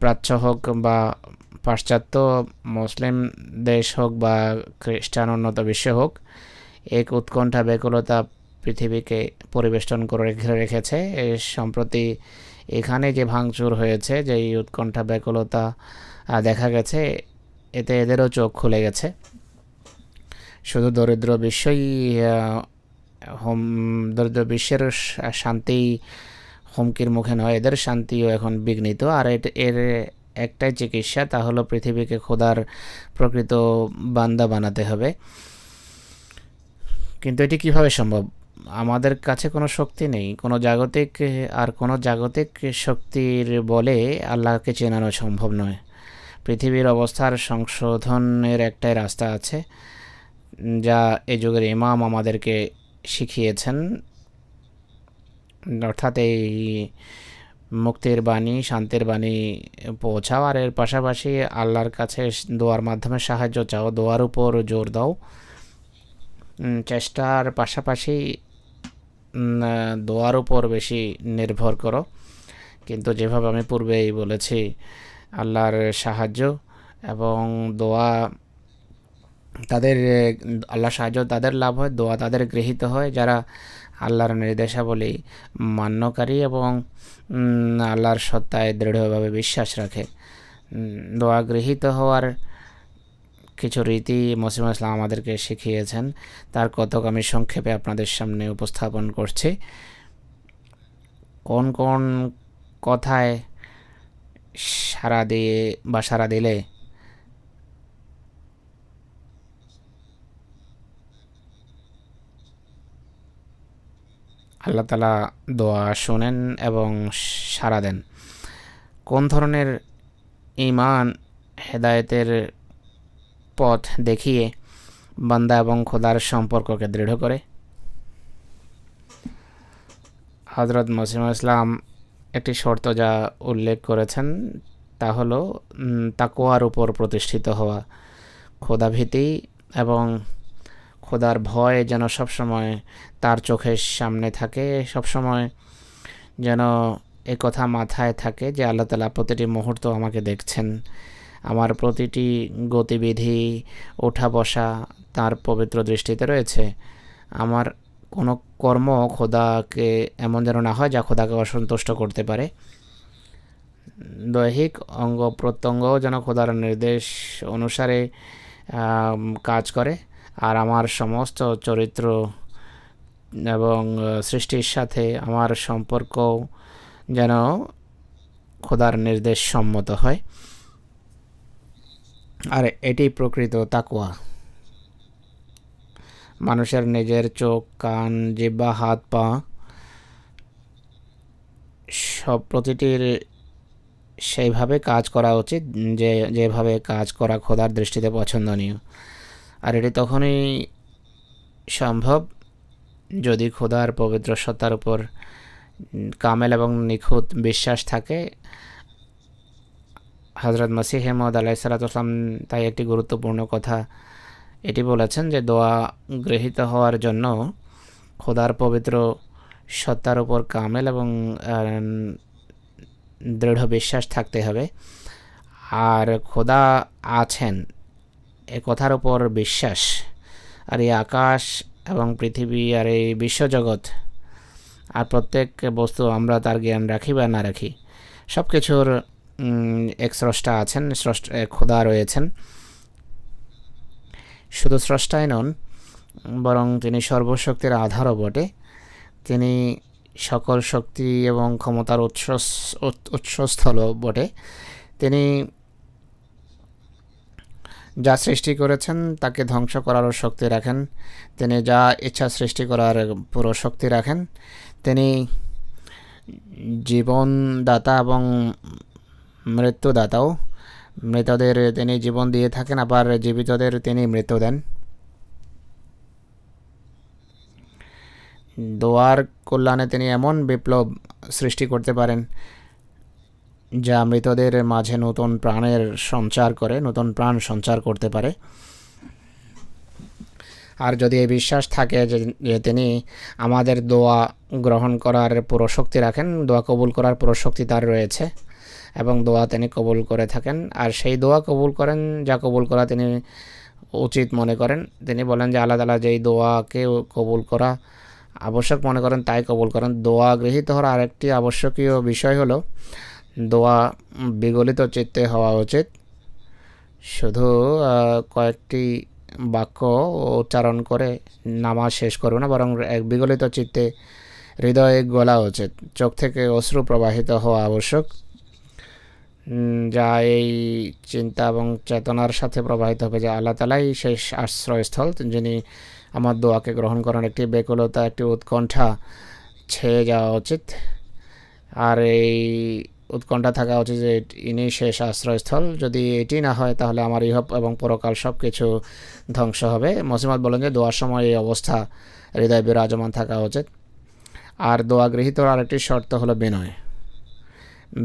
Speaker 3: প্রাচ্য হোক বা পাশ্চাত্য মুসলিম দেশ হোক বা খ্রিস্টান উন্নত বিশ্ব হোক, এক উৎকণ্ঠা ব্যাকুলতা পৃথিবীকে পরিবেষ্টন করে রেখেছে। সম্প্রতি এখানে যে ভাঙচুর হয়েছে, যে এই উৎকণ্ঠা ব্যাকুলতা দেখা গেছে, এতে এদেরও চোখ খুলে গেছে। শুধু দরিদ্র বিশ্বের শান্তি হুমকির মুখে নয়, এদের শান্তিও এখন বিঘ্নিত। আর এর একটাই চিকিৎসা, তা হলো পৃথিবীকে খোদার প্রকৃত বান্দা বানাতে হবে। কিন্তু এটি কিভাবে সম্ভব? আমাদের কাছে কোনো শক্তি নেই, কোনো জাগতিক শক্তির বলে আল্লাহকে চেনানো সম্ভব নয়। পৃথিবীর অবস্থার সংশোধনের একটাই রাস্তা আছে, যা এই যুগের ইমাম আমাদেরকে শিখিয়েছেন, অর্থাৎ এই মুক্তির বাণী, শান্তির বাণী পৌঁছাও। আর এর পাশাপাশি আল্লাহর কাছে দোয়ার মাধ্যমে সাহায্য চাও, দোয়ার উপর জোর দাও। চেষ্টার পাশাপাশি দোয়ার উপর বেশি নির্ভর করো। কিন্তু যেভাবে আমি পূর্বেই বলেছি, আল্লাহর সাহায্য এবং দোয়া তাদের লাভ হয়, দোয়া তাদের গৃহীত হয় যারা আল্লাহর নির্দেশাবলী মান্যকারী এবং আল্লাহর সত্তায় দৃঢ়ভাবে বিশ্বাস রাখে। দোয়া গৃহীত হওয়ার কিছু রীতি মসিহ ইসলাম আমাদেরকে শিখিয়েছেন, তার কতক আমি সংক্ষেপে আপনাদের সামনে উপস্থাপন করছি। কোন কোন কথায় সাড়া দিলে আল্লাহ তাআলা দোয়া শোনেন এবং সাড়া দেন? কোন ধরনের ঈমান হেদায়েতের পথ দেখিয়ে বান্দা এবং খোদার সম্পর্ককে দৃঢ় করে? হযরত মসিহ ইসলাম একটি শর্ত যা উল্লেখ করেছেন, তা হলো তাকওয়ার উপর প্রতিষ্ঠিত হওয়া। খোদাভীতি এবং খোদার ভয় যেন সবসময় তার চোখের সামনে থাকে, সবসময় যেন এ কথা মাথায় থাকে যে আল্লাহ তাআলা প্রতিটি মুহূর্ত আমাকে দেখছেন, আমার প্রতিটি গতিবিধি, ওঠা বসা তার পবিত্র দৃষ্টিতে রয়েছে। আমার কোনো কর্ম খোদাকে এমন যেন না হয় যা খোদাকে অসন্তুষ্ট করতে পারে। দৈহিক অঙ্গ প্রত্যঙ্গও যেন খোদার নির্দেশ অনুসারে কাজ করে। আর আমার সমস্ত চরিত্র এবং সৃষ্টির সাথে আমার সম্পর্ক যেন খোদার নির্দেশ সম্মত হয়। আর এটি প্রকৃত তাকওয়া। মানুষের নিজের চোখ, কান, জিহ্বা, হাত, পা সব প্রতিটির সেইভাবে কাজ করা উচিত যেভাবে কাজ করা খোদার দৃষ্টিতে পছন্দনীয়। আর এটি তখনই সম্ভব যদি খোদার পবিত্র সত্তার উপর কামেল এবং নিখুঁত বিশ্বাস থাকে। হজরত মসিহ মওউদ আলাইহিস সালাম তাই একটি গুরুত্বপূর্ণ কথা এটি বলেছেন যে দোয়া গৃহীত হওয়ার জন্য খোদার পবিত্র সত্তার উপর কামেল এবং দৃঢ় বিশ্বাস থাকতে হবে। আর খোদা আছেন এ কথার উপর বিশ্বাস, আর এই আকাশ এবং পৃথিবী আর এই বিশ্বজগৎ আর প্রত্যেক বস্তু আমরা তার জ্ঞান রাখি বা না রাখি, সব কিছুর এক স্রষ্টা আছেন, খোদা রয়েছেন। শুধু স্রষ্টাই নন, বরং তিনি সর্বশক্তির আধারও বটে। তিনি সকল শক্তি এবং ক্ষমতার উৎসস্থলও বটে। তিনি যা সৃষ্টি করেছেন তাকে ধ্বংস করারও শক্তি রাখেন। তিনি যা ইচ্ছা সৃষ্টি করার পুরো শক্তি রাখেন। তিনি জীবনদাতা এবং মৃত্যুদাতাও। মৃতদের তিনি জীবন দিয়ে থাকেন, আবার জীবিতদের তিনি মৃত্যু দেন। দোয়ার কল্যাণে তিনি এমন বিপ্লব সৃষ্টি করতে পারেন যা মৃতদের মাঝে নতুন প্রাণ সঞ্চার করতে পারে। আর যদি এই বিশ্বাস থাকে যে তিনি আমাদের দোয়া গ্রহণ করার পুরো শক্তি রাখেন, দোয়া কবুল করার পুরো শক্তি তার রয়েছে এবং দোয়া তিনি কবুল করে থাকেন, আর সেই দোয়া কবুল করেন যা কবুল করা তিনি উচিত মনে করেন। তিনি বলেন যে আল্লাহ তাআলা যেই দোয়াকে কবুল করা আবশ্যক মনে করেন তাই কবুল করেন। দোয়া গৃহীত হওয়ার আরেকটি আবশ্যকীয় বিষয় হলো দোয়া বিগলিত চিত্তে হওয়া উচিত। শুধু কয়েকটি বাক্য উচ্চারণ করে নামাজ শেষ করবে না, বরং এক বিগলিত চিত্তে হৃদয়ে গলা উচিত। চোখ থেকে অশ্রু প্রবাহিত হওয়া আবশ্যক, যা এই চিন্তা এবং চেতনার সাথে প্রবাহিত হবে যে আল্লাহ তাআলাই শেষ আশ্রয়স্থল, যিনি আমার দোয়াকে গ্রহণ করেন। একটি ব্যাকুলতা, একটি উৎকণ্ঠা ছেয়ে যাওয়া উচিত। আর এই উৎকণ্ঠা থাকা উচিত যে ইনি শেষ আশ্রয়স্থল। যদি এটি না হয় তাহলে আমার ইহ এবং পরকাল সব কিছু ধ্বংস হবে। মসিমাত বলেন যে দোয়ার সময় এই অবস্থা হৃদয় বিরাজমান থাকা উচিত। আর দোয়া গৃহীত আরেকটি শর্ত হলো বিনয়।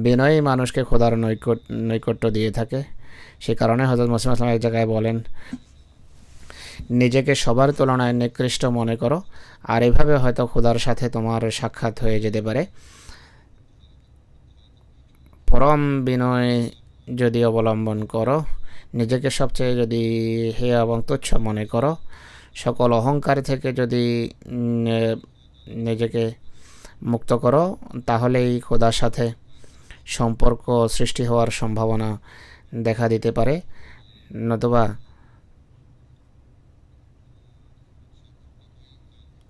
Speaker 3: বিনয়ই মানুষকে খোদার নৈকট্য দিয়ে থাকে। সে কারণে হযরত মুসলিম আসলাম এক জায়গায় বলেন, নিজেকে সবার তুলনায় নিকৃষ্ট মনে করো, আর এভাবে হয়তো খোদার সাথে তোমার সাক্ষাৎ হয়ে যেতে পারে। পরম বিনয় যদি অবলম্বন করো, নিজেকে সবচেয়ে যদি হেয় এবং তুচ্ছ মনে করো, সকল অহংকার থেকে যদি নিজেকে মুক্ত করো, তাহলেই খোদার সাথে সম্পর্ক সৃষ্টি হওয়ার সম্ভাবনা দেখা দিতে পারে। নতুবা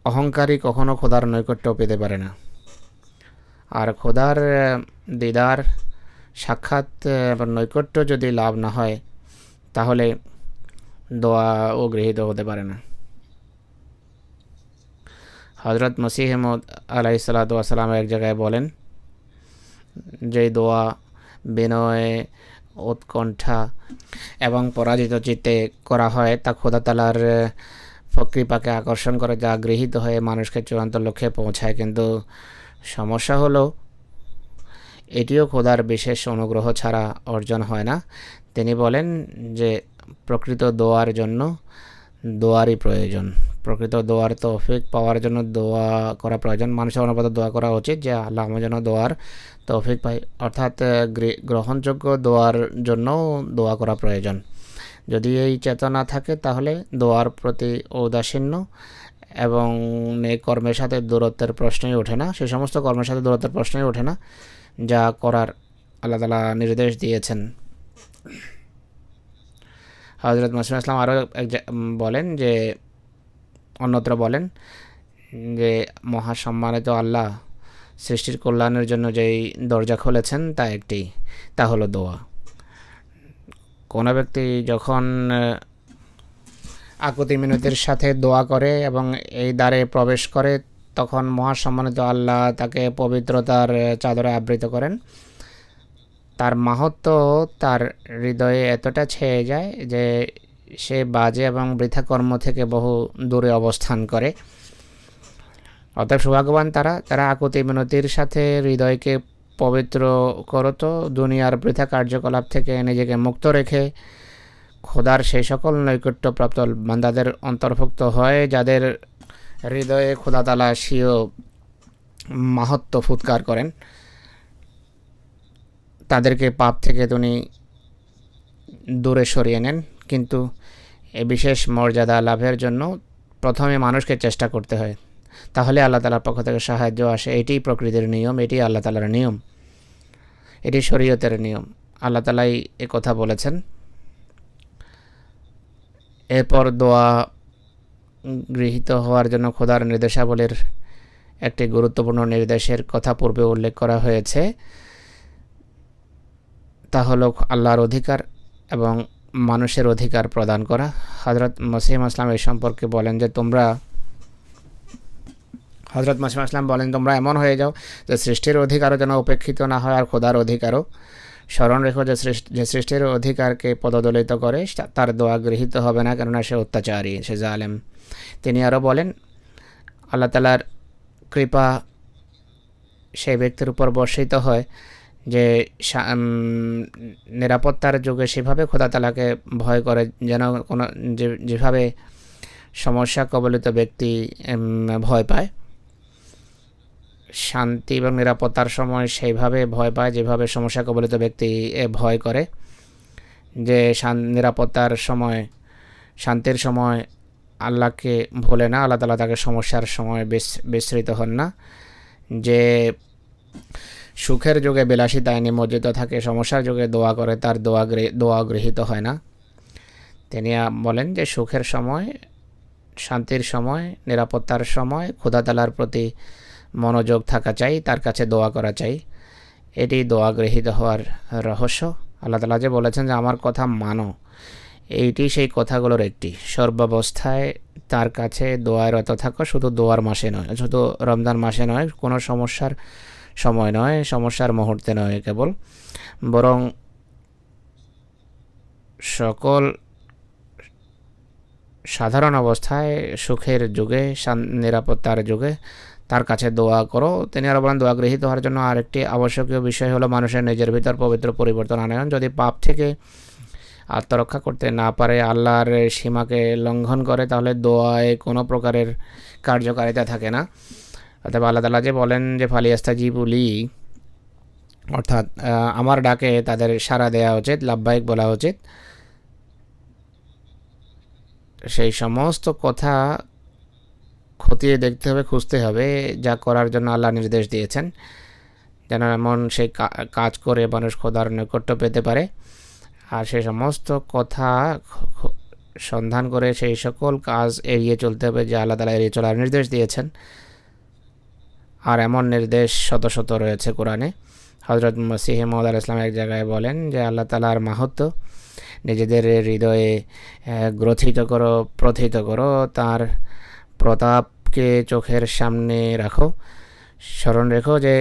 Speaker 3: অহংকারী কখনো খোদার নৈকট্য পেতে পারে না। আর খোদার দিদার, সাক্ষাৎ এবং নৈকট্য যদি লাভ না হয় তাহলে দোয়াও গৃহীত হতে পারে না। হজরত মসিহ মওউদ আলাইহিস সালাতু ওয়াস সালাম এক জায়গায় বলেন, যে দোয়া বিনয়, উৎকণ্ঠা এবং পরাজিত চিত্তে করা হয় তা খোদা তাআলার কৃপাকে আকর্ষণ করে, যা গৃহীত হয়ে মানুষকে চূড়ান্ত লক্ষ্যে পৌঁছায়। কিন্তু সমস্যা হলো এটিও খোদার বিশেষ অনুগ্রহ ছাড়া অর্জন হয় না। তিনি বলেন যে প্রকৃত দোয়ার জন্য দোয়ারই প্রয়োজন। প্রকৃত দোয়ার তৌফিক পাওয়ার জন্য দোয়া করা প্রয়োজন। মানুষের অনুপাত দোয়া করা উচিত যে আল্লাহ আমার জন্য দোয়ার তৌফিক পাই, অর্থাৎ গ্রহণযোগ্য দোয়ার জন্য দোয়া করা প্রয়োজন। যদি এই চেতনা থাকে তাহলে দোয়ার প্রতি ঔদাসীন্য এবং নেক কর্মের সাথে দূরত্বের প্রশ্নই ওঠে না। সেই সমস্ত কর্মের সাথে দূরত্বের প্রশ্নই ওঠে না যা করার আল্লাহ তাআলা নির্দেশ দিয়েছেন। হযরত মুসলিম ইসলাম আরও বলেন যে অন্যত্র বলেন যে মহাসম্মানিত আল্লাহ সৃষ্টির কল্যাণের জন্য যেই দরজা খুলেছেন তা হলো দোয়া। কোনো ব্যক্তি যখন আকুতি মিনতির সাথে দোয়া করে এবং এই দ্বারে প্রবেশ করে, তখন মহাসম্মানিত আল্লাহ তাকে পবিত্রতার চাদরে আবৃত করেন। তার মাহাত্ম্য তার হৃদয়ে এতটা ছেয়ে যায় যে সে বাজে এবং বৃথা কর্ম থেকে বহু দূরে অবস্থান করে। অতএব সৌভাগ্যবান তারা আকুতি মিনতির সাথে হৃদয়কে পবিত্র করত, দুনিয়ার বৃথা কার্যকলাপ থেকে নিজেকে মুক্ত রেখে খোদার সেই সকল নৈকট্যপ্রাপ্ত বান্দাদের অন্তর্ভুক্ত হয় যাদের হৃদয়ে খোদা তাআলা স্বীয় মাহাত্ম্য ফুৎকার করেন। তাদেরকে পাপ থেকে তিনি দূরে সরিয়ে নেন। কিন্তু এই বিশেষ মর্যাদা লাভের জন্য প্রথমে মানুষকে চেষ্টা করতে হয়, তাহলে আল্লাহ তাআলার পক্ষ থেকে সাহায্য আসে। এটিই প্রকৃতির নিয়ম, এটি আল্লাহ তাআলার নিয়ম, এটি শরীয়তের নিয়ম। আল্লাহ তাআলাই এ কথা বলেছেন। এরপর দোয়া গৃহীত হওয়ার জন্য খোদার নির্দেশাবলীর একটি গুরুত্বপূর্ণ নির্দেশের কথা পূর্বে উল্লেখ করা হয়েছে, তা হলো আল্লাহর অধিকার এবং মানুষের অধিকার প্রদান করা। হযরত মসিহ ইসলাম এই সম্পর্কে বলেন যে তোমরা এমন হয়ে যাও যে সৃষ্টির অধিকারও যেন উপেক্ষিত না হয় আর খোদার অধিকারও স্মরণ রেখো। যে সৃষ্টির অধিকারকে পদদলিত করে তার দোয়া গৃহীত হবে না, কেননা সে অত্যাচারী, সে জালেম। তিনি আরও বলেন, আল্লাহ তাআলার কৃপা সেই ব্যক্তির উপর বর্ষিত হয় যে নিরাপত্তার যুগে সেভাবে খোদা তাআলাকে ভয় করে যেন যেভাবে সমস্যা কবলিত ব্যক্তি ভয় পায়, শান্তি এবং নিরাপত্তার সময় সেইভাবে ভয় পায় যেভাবে সমস্যা কবলিত ব্যক্তি ভয় করে। যে নিরাপত্তার সময়, শান্তির সময় আল্লাহকে ভোলে না, আল্লাহ তাআলা তাকে সমস্যার সময় বিস্মৃত হন না। যে সুখের যুগে বিলাসিতায় নিমজ্জিত থাকে, সমস্যার যুগে দোয়া করে, তার দোয়া গৃহীত হয় না। তিনি বলেন যে সুখের সময়, শান্তির সময়, নিরাপত্তার সময় খোদা তাআলার প্রতি মনোযোগ থাকা চাই, তার কাছে দোয়া করা চাই। এটি দোয়া গৃহীত হওয়ার রহস্য। আল্লাহ তাআলা যে বলেছেন যে আমার কথা মানো, এইটি সেই কথাগুলোর একটি। সর্বাবস্থায় তার কাছে দোয়ারত থাকো, শুধু দোয়ার মাসে নয়, শুধু রমজান মাসে নয়, কোনো সমস্যার সময় নয়, সমস্যার মুহূর্তে নয় কেবল, বরং সকল সাধারণ অবস্থায়, সুখের যুগে, নিরাপত্তার যুগে তার কাছে দোয়া করো। তিনি আরও বলেন দোয়া গৃহীত হওয়ার জন্য আরেকটি আবশ্যকীয় বিষয় হলো মানুষের নিজের ভিতর পবিত্র পরিবর্তন আনয়ন। যদি পাপ থেকে আত্মরক্ষা করতে না পারে, আল্লাহর সীমাকে লঙ্ঘন করে, তাহলে দোয়ায় কোনো প্রকারের কার্যকারিতা থাকে না। অর্থাৎ আল্লাহ তাআলা যে বলেন যে ফালিয়াস্তাজিবু লি, অর্থাৎ আমার ডাকে তাদের সাড়া দেওয়া উচিত, লাব্বাইক বলা উচিত। সেই সমস্ত কথা খতিয়ে দেখতে হবে, খুঁজতে হবে, যা করার জন্য আল্লাহ নির্দেশ দিয়েছেন, যেন এমন সেই কাজ করে মানুষ খোদার নৈকট্য পেতে পারে। আর সেই সমস্ত কথা সন্ধান করে সেই সকল কাজ এড়িয়ে চলতে হবে যে আল্লাহ তাআলা এড়িয়ে চলার নির্দেশ দিয়েছেন। আর এমন নির্দেশ শত শত রয়েছে কোরআনে। হযরত মসিহ মাউদ আলাইহিস সালাম এক জায়গায় বলেন যে আল্লাহ তাআলার মাহাত্ম্য নিজেদের হৃদয়ে প্রথিত করো, তার প্রতাপকে চোখের সামনে রাখো। স্মরণ রেখো যে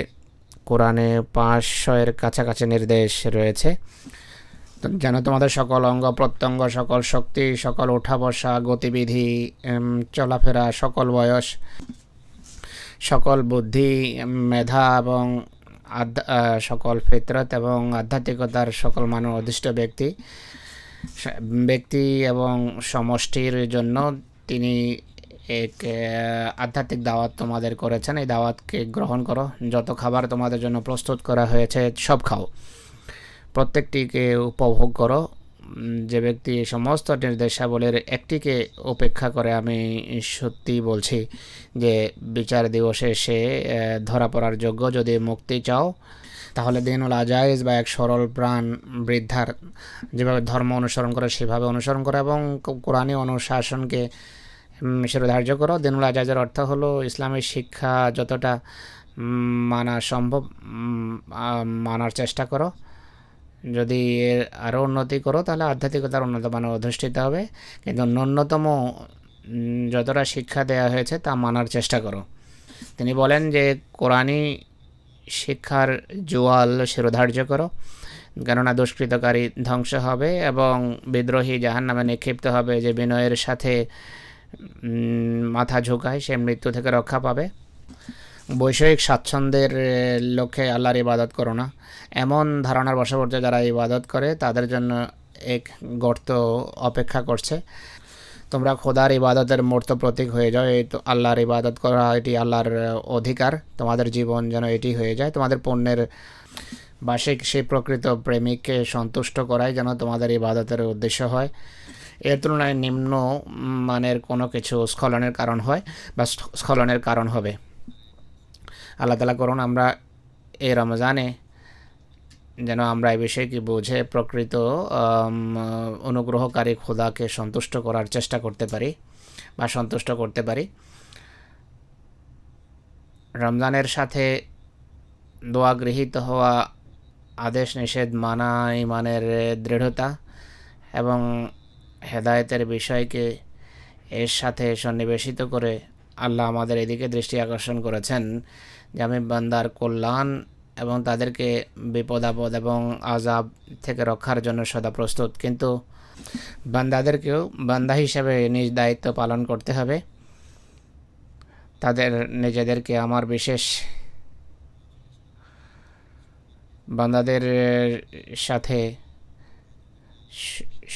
Speaker 3: কোরআনে 500-এর কাছাকাছি নির্দেশ রয়েছে যেন তোমাদের সকল অঙ্গ প্রত্যঙ্গ, সকল শক্তি, সকল ওঠা বসা, গতিবিধি, চলাফেরা, সকল বয়স, সকল বুদ্ধি, মেধা এবং সকল ফিতরত এবং আধ্যাত্মিকতার সকল মানব অধিষ্ঠ ব্যক্তি এবং সমষ্টির জন্য তিনি এক আধ্যাত্মিক দাওয়াত তোমাদের করেছেন। এই দাওয়াতকে গ্রহণ করো। যত খাবার তোমাদের জন্য প্রস্তুত করা হয়েছে সব খাও, প্রত্যেকটিকে উপভোগ করো। যে ব্যক্তি সমস্ত নির্দেশাবলীর একটিকে উপেক্ষা করে, আমি সত্যি বলছি যে বিচার দিবসে সে ধরা পড়ার যোগ্য। যদি মুক্তি চাও তাহলে দিনুল আজাইজ বা এক সরল প্রাণ বৃদ্ধার যেভাবে ধর্ম অনুসরণ করে সেভাবে অনুসরণ করো এবং কোরআনী অনুশাসনকে শিরোধার্য করো। দিনুল আজাইজের অর্থ হলো ইসলামী শিক্ষা যতটা মানা সম্ভব মানার চেষ্টা করো। যদি এর আরও উন্নতি করো তাহলে আধ্যাত্মিকতার উন্নত মানে অধিষ্ঠিত হবে, কিন্তু ন্যূনতম যতটা শিক্ষা দেওয়া হয়েছে তা মানার চেষ্টা করো। তিনি বলেন যে কোরআনী শিক্ষার জোয়াল শিরোধার্য করো, কেননা দুষ্কৃতকারী ধ্বংস হবে এবং বিদ্রোহী জাহান্নামে নিক্ষিপ্ত হবে। যে বিনয়ের সাথে মাথা ঝুঁকায় সে মৃত্যু থেকে রক্ষা পাবে। বৈষয়িক স্বাচ্ছন্দ্যের লক্ষ্যে আল্লাহর ইবাদত করো না। এমন ধারণার বশবর্তী যারা ইবাদত করে তাদের জন্য এক গর্ত অপেক্ষা করছে। তোমরা খোদার ইবাদতের মূর্ত প্রতীক হয়ে যাও। এই তো আল্লাহর ইবাদত করা এটি আল্লাহর অধিকার, তোমাদের জীবন যেন এটি হয়ে যায়। তোমাদের পণ্যের বার্ষিক সেই প্রকৃত প্রেমিককে সন্তুষ্ট করাই যেন তোমাদের ইবাদতের উদ্দেশ্য হয়। এর তুলনায় নিম্ন মানের কোনো কিছু স্খলনের কারণ হয় বা স্খলনের কারণ হবে। আল্লাহ তাআলা করুন আমরা এই রমজানে যেন আমরা এই বিষয়কে বুঝে প্রকৃত অনুগ্রহকারী খোদাকে সন্তুষ্ট করার চেষ্টা করতে পারি বা সন্তুষ্ট করতে পারি। রমজানের সাথে দোয়া গৃহীত হওয়া, আদেশ নিষেধ মানা, ইমানের দৃঢ়তা এবং হেদায়েতের বিষয়কে এর সাথে সন্নিবেশিত করে আল্লাহ আমাদের এদিকে দৃষ্টি আকর্ষণ করেছেন যে আমি বান্দার কল্যাণ এবং তাদেরকে বিপদ আপদ এবং আযাব থেকে রক্ষার জন্য সদা প্রস্তুত। কিন্তু বান্দাদেরকেও বান্দা হিসেবে নিজ দায়িত্ব পালন করতে হবে। তাদের নিজেদেরকে আমার বিশেষ বান্দাদের সাথে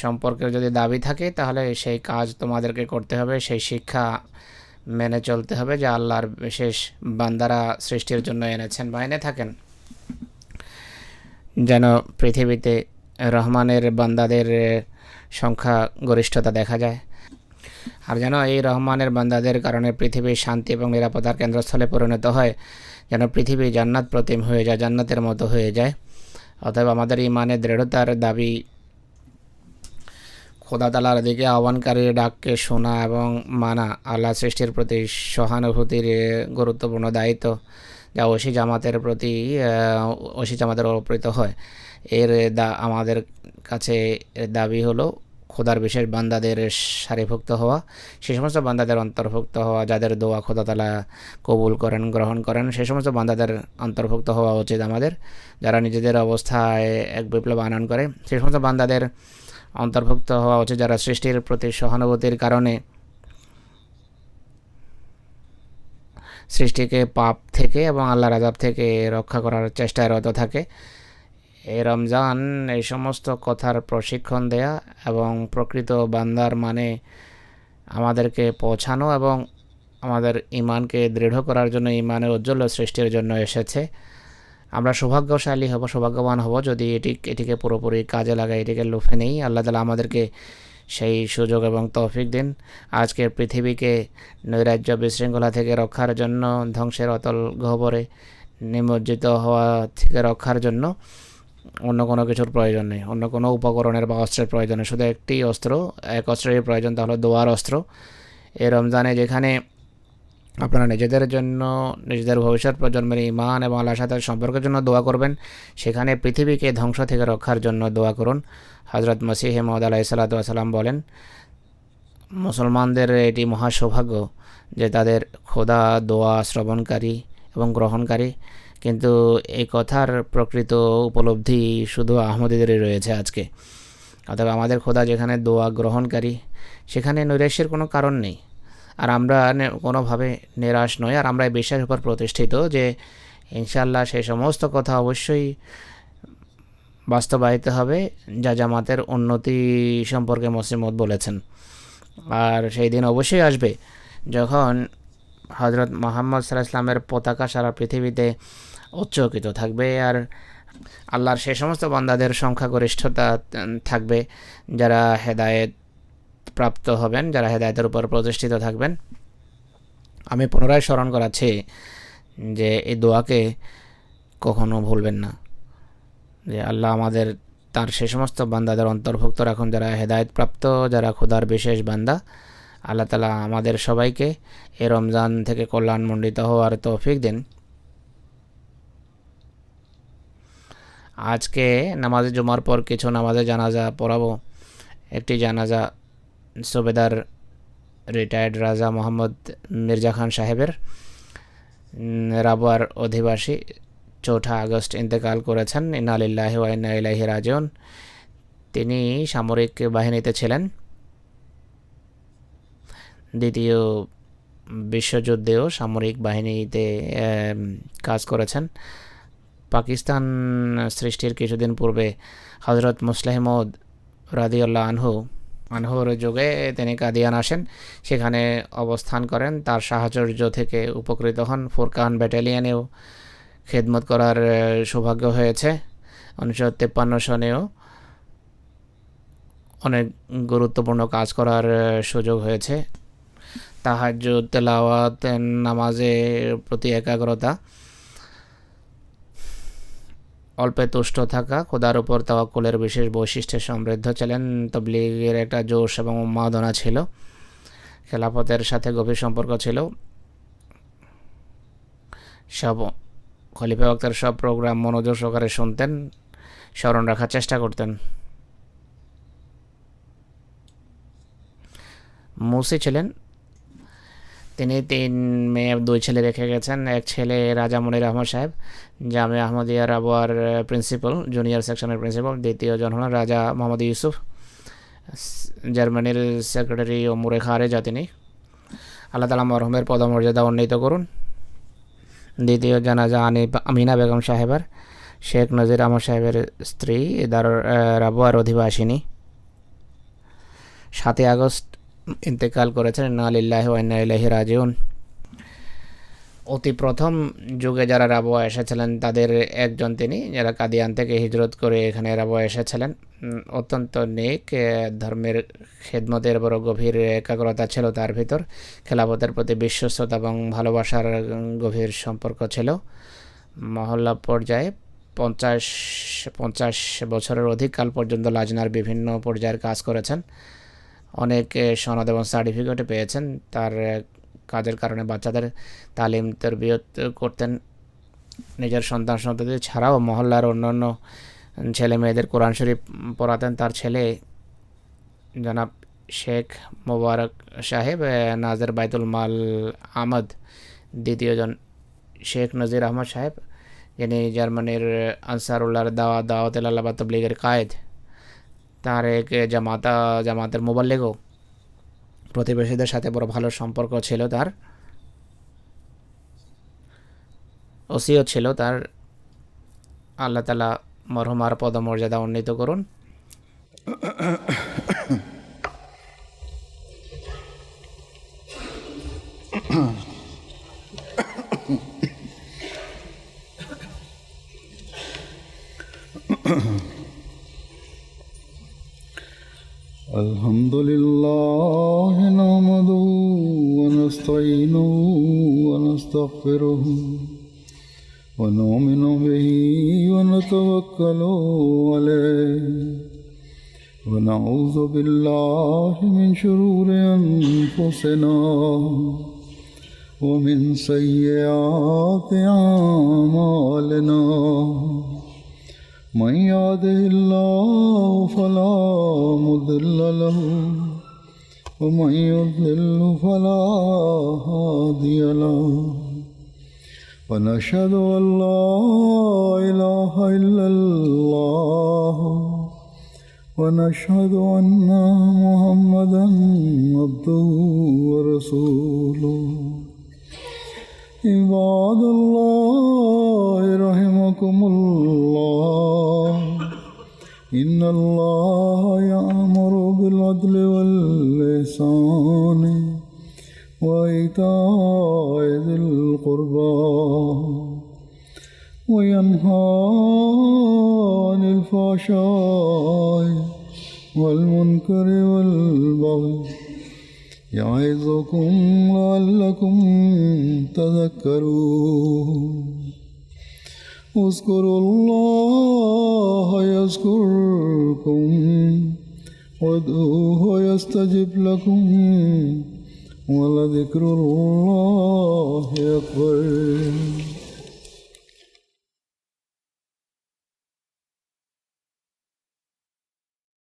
Speaker 3: সম্পর্কের যদি দাবি থাকে তাহলে সেই কাজ তোমাদেরকে করতে হবে, সেই শিক্ষা মেনে চলতে হবে যে আল্লাহর বিশেষ বান্দারা সৃষ্টির জন্য এনেছেন বা এনে থাকেন। যেন পৃথিবীতে রহমানের বান্দাদের সংখ্যা গরিষ্ঠতা দেখা যায়, আর যেন এই রহমানের বান্দাদের কারণে পৃথিবীর শান্তি এবং নিরাপত্তার কেন্দ্রস্থলে পরিণত হয়, যেন পৃথিবী জান্নাত প্রতিম হয়ে যায়, জান্নাতের মতো হয়ে যায়। অতএব আমাদের ইমানের দৃঢ়তার দাবি খোদা তাআলার দিকে আহ্বানকারীর ডাককে শোনা এবং মানা আল্লাহ সৃষ্টির প্রতি সহানুভূতির গুরুত্বপূর্ণ দায়িত্ব, যা ওসি জামাতের অর্পিত হয়। আমাদের কাছে দাবি হলো খোদার বিশেষ বান্দাদের সারিভুক্ত হওয়া, সেই সমস্ত বান্দাদের অন্তর্ভুক্ত হওয়া যাদের দোয়া খোদা তাআলা কবুল করেন, গ্রহণ করেন। সেই সমস্ত বান্দাদের অন্তর্ভুক্ত হওয়া উচিত আমাদের, যারা নিজেদের অবস্থায় এক বিপ্লব আনয়ন করে। সেই সমস্ত বান্দাদের অন্তর্ভুক্ত হওয়া উচিত যারা সৃষ্টির প্রতি সহানুভূতির কারণে সৃষ্টিকে পাপ থেকে এবং আল্লাহর আযাব থেকে রক্ষা করার চেষ্টায় রত থাকে। এই রমজান এই সমস্ত কথার প্রশিক্ষণ দেয়া এবং প্রকৃত বান্দার মানে আমাদেরকে পৌঁছানো এবং আমাদের ইমানকে দৃঢ় করার জন্য, ইমানের উজ্জ্বল সৃষ্টির জন্য এসেছে। আমরা সৌভাগ্যশালী হব, সৌভাগ্যবান হব যদি এটিকে পুরোপুরি কাজে লাগাই, এটিকে লুফে নেই। আল্লাহ তাআলা আমাদেরকে সেই সুযোগ এবং তৌফিক দিন। আজকের পৃথিবীকে নৈরাজ্য বিশৃঙ্খলা থেকে রক্ষার জন্য, ধ্বংসের অতল গহ্বরে নিমজ্জিত হওয়া থেকে রক্ষার জন্য অন্য কোনো কিছুর প্রয়োজন নেই, অন্য কোনো উপকরণের বা অস্ত্রের প্রয়োজন নেই। শুধু একটি এক অস্ত্রের প্রয়োজন, তা হলো দোয়ার অস্ত্র। এই রমজানে যেখানে আপনারা নিজেদের জন্য, নিজেদের ভবিষ্যৎ প্রজন্মের ঈমান এবং আল্লাহর সাথে সম্পর্কের জন্য দোয়া করবেন, সেখানে পৃথিবীকে ধ্বংস থেকে রক্ষার জন্য দোয়া করুন। হযরত মসিহ মাউদ আলাইহিস সালাতু ওয়াস সালাম বলেন, মুসলমানদের এটি মহা সৌভাগ্য যে তাদের খোদা দোয়া শ্রবণকারী এবং গ্রহণকারী। কিন্তু এই কথার প্রকৃত উপলব্ধি শুধু আহমদীদেরই রয়েছে আজকে। অথবা আমাদের খোদা যেখানে দোয়া গ্রহণকারী, সেখানে নৈরাশ্যের কোনো কারণ নেই। আর আমরা কোনোভাবে নিরাশ নই, আর আমরা এই বিশ্বাসের উপর প্রতিষ্ঠিত যে ইনশাআল্লাহ সেই সমস্ত কথা অবশ্যই বাস্তবায়িত হবে যা জামাতের উন্নতি সম্পর্কে মসিহ মাউদ বলেছেন। আর সেই দিন অবশ্যই আসবে যখন হযরত মুহাম্মদ সাল্লাল্লাহু আলাইহি ওয়াসাল্লামের পতাকা সারা পৃথিবীতে উচ্চকিত থাকবে, আর আল্লাহর সেই সমস্ত বান্দাদের সংখ্যাগরিষ্ঠতা থাকবে যারা হেদায়েত প্রাপ্ত হবেন, যারা হেদায়েতের উপর প্রতিষ্ঠিত থাকবেন। আমি পুনরায় স্মরণ করাচ্ছি যে এই দোয়াকে কখনো ভুলবেন না। যে আল্লাহ আমাদের তার সে সমস্ত বান্দাদের অন্তর্ভুক্ত রাখুন যারা হেদায়েতপ্রাপ্ত, যারা খোদার বিশেষ বান্দা। আল্লাহ তাআলা আমাদের সবাইকে এই রমজান থেকে কল্যাণমণ্ডিত হওয়ার তৌফিক দিন। আজকে নামাজে জুমার পর কিছু নামাজে জানাজা পড়াবো। একটি জানাজা সুবেদার রিটায়ার্ড রাজা মোহাম্মদ মির্জা খান সাহেবের, রাবুয়ার অধিবাসী, 4 আগস্ট ইন্তেকাল করেছেন। ইন্না লিল্লাহি ওয়া ইন্না ইলাইহি রাজিউন। তিনি সামরিক বাহিনীতে ছিলেন, দ্বিতীয় বিশ্বযুদ্ধেও সামরিক বাহিনীতে কাজ করেছেন। পাকিস্তান সৃষ্টির কিছুদিন পূর্বে হজরত মুসলিহ মউদ রাদিয়াল্লাহু আনহুর যুগে তিনি কাদিয়ান আসেন, সেখানে অবস্থান করেন। তার সাহচর্য থেকে উপকৃত হন। ফুরকান ব্যাটালিয়নেও খেদমত করার সৌভাগ্য হয়েছে। 1953 সনেও অনেক গুরুত্বপূর্ণ কাজ করার সুযোগ হয়েছে। তাহাজ্জুদ, তেলাওয়াত, নামাজের প্রতি একাগ্রতা, অল্পে তুষ্ট থাকা, খোদার উপর তাওয়াক্কুলের বিশেষ বৈশিষ্ট্যে সমৃদ্ধ ছিলেন। তবলিগের একটা জোশ এবং উন্মাদনা ছিল। খেলাফতের সাথে গভীর সম্পর্ক ছিল। সব খলিফা ওয়াক্তের সব প্রোগ্রাম মনোযোগ সহকারে শুনতেন, স্মরণ রাখার চেষ্টা করতেন। মুসি ছিলেন। তিনি 3 মেয়ে 2 ছেলে রেখে গেছেন। এক ছেলে রাজা মনির আহমদ সাহেব, জামিয়া আহমদিয়া রাবুয়ার প্রিন্সিপাল, জুনিয়র সেকশনের প্রিন্সিপাল। দ্বিতীয় জন হলেন রাজা মোহাম্মদ ইউসুফ, জার্মানির সেক্রেটারি ওমরে খারেজা তিনি। আল্লাহ তাআলা মরহুমের পদমর্যাদা উন্নীত করুন। দ্বিতীয় জানাজা আমিনা বেগম সাহেবার, শেখ নজির আহমদ সাহেবের স্ত্রী, রাবুয়ার অধিবাসিনী, 7 আগস্ট ইন্তেকাল করেছেন। ইন্না লিল্লাহি ওয়া ইন্না ইলাইহি রাজিউন। অতি প্রথম যুগে যারা রাবুয়া এসেছিলেন তাদের একজন তিনি, যারা কাদিয়ান থেকে হিজরত করে এখানে রাবুয়া এসেছিলেন। অত্যন্ত নেক, ধর্মের খেদমতের বড় গভীর একাগ্রতা ছিল তার ভিতর। খেলাফতের প্রতি বিশ্বস্ততা এবং ভালোবাসার গভীর সম্পর্ক ছিল। মহল্লা পর্যায়ে 50 বছরের অধিক কাল পর্যন্ত লাজনার বিভিন্ন পর্যায়ের কাজ করেছেন। অনেক সনদ এবং সার্টিফিকেটও পেয়েছেন। তার কাজের কারণে বাচ্চাদের তালিম তরবিয়ত করতেন। নিজের সন্তান সন্ততি ছাড়াও মহল্লার অন্যান্য ছেলে মেয়েদের কোরআন শরীফ পড়াতেন। তার ছেলে জনাব শেখ মোবারক সাহেব, নাজের বাইতুল মাল আহমদ। দ্বিতীয় জন শেখ নজির আহমদ সাহেব, যিনি জার্মানির আনসারুল্লাহর দাওয়াত আল্লাহ বা তবলিগের কায়েদ। তার এক জামাতের মুবাল্লিগও। প্রতিবেশীদের সাথে বড় ভালো সম্পর্ক ছিল তার, ওসিয়ত ছিল তার। আল্লাহ তাআলা মরহুমার পদমর্যাদা উন্নীত করুন।
Speaker 2: الحمد لله نحمده ونستعينه ونستغفره ونؤمن به ونتوكل عليه ونعوذ بالله من شرور أنفسنا ومن سيئات أعمالنا من يهده الله فلا مضل له ومن يضلل فلا هادي له ونشهد أن لا إله إلا الله ونشهد أن محمدا عبده ورسوله عباد الله رحمكم الله إن الله يأمر بالعدل والإحسان وإيتاء ذي القربى وينهى عن الفحشاء والمنكر والبغي يعظكم لعلكم تذكرون اذكروا الله يذكركم وادعوه يستجب لكم ولذكر الله أكبر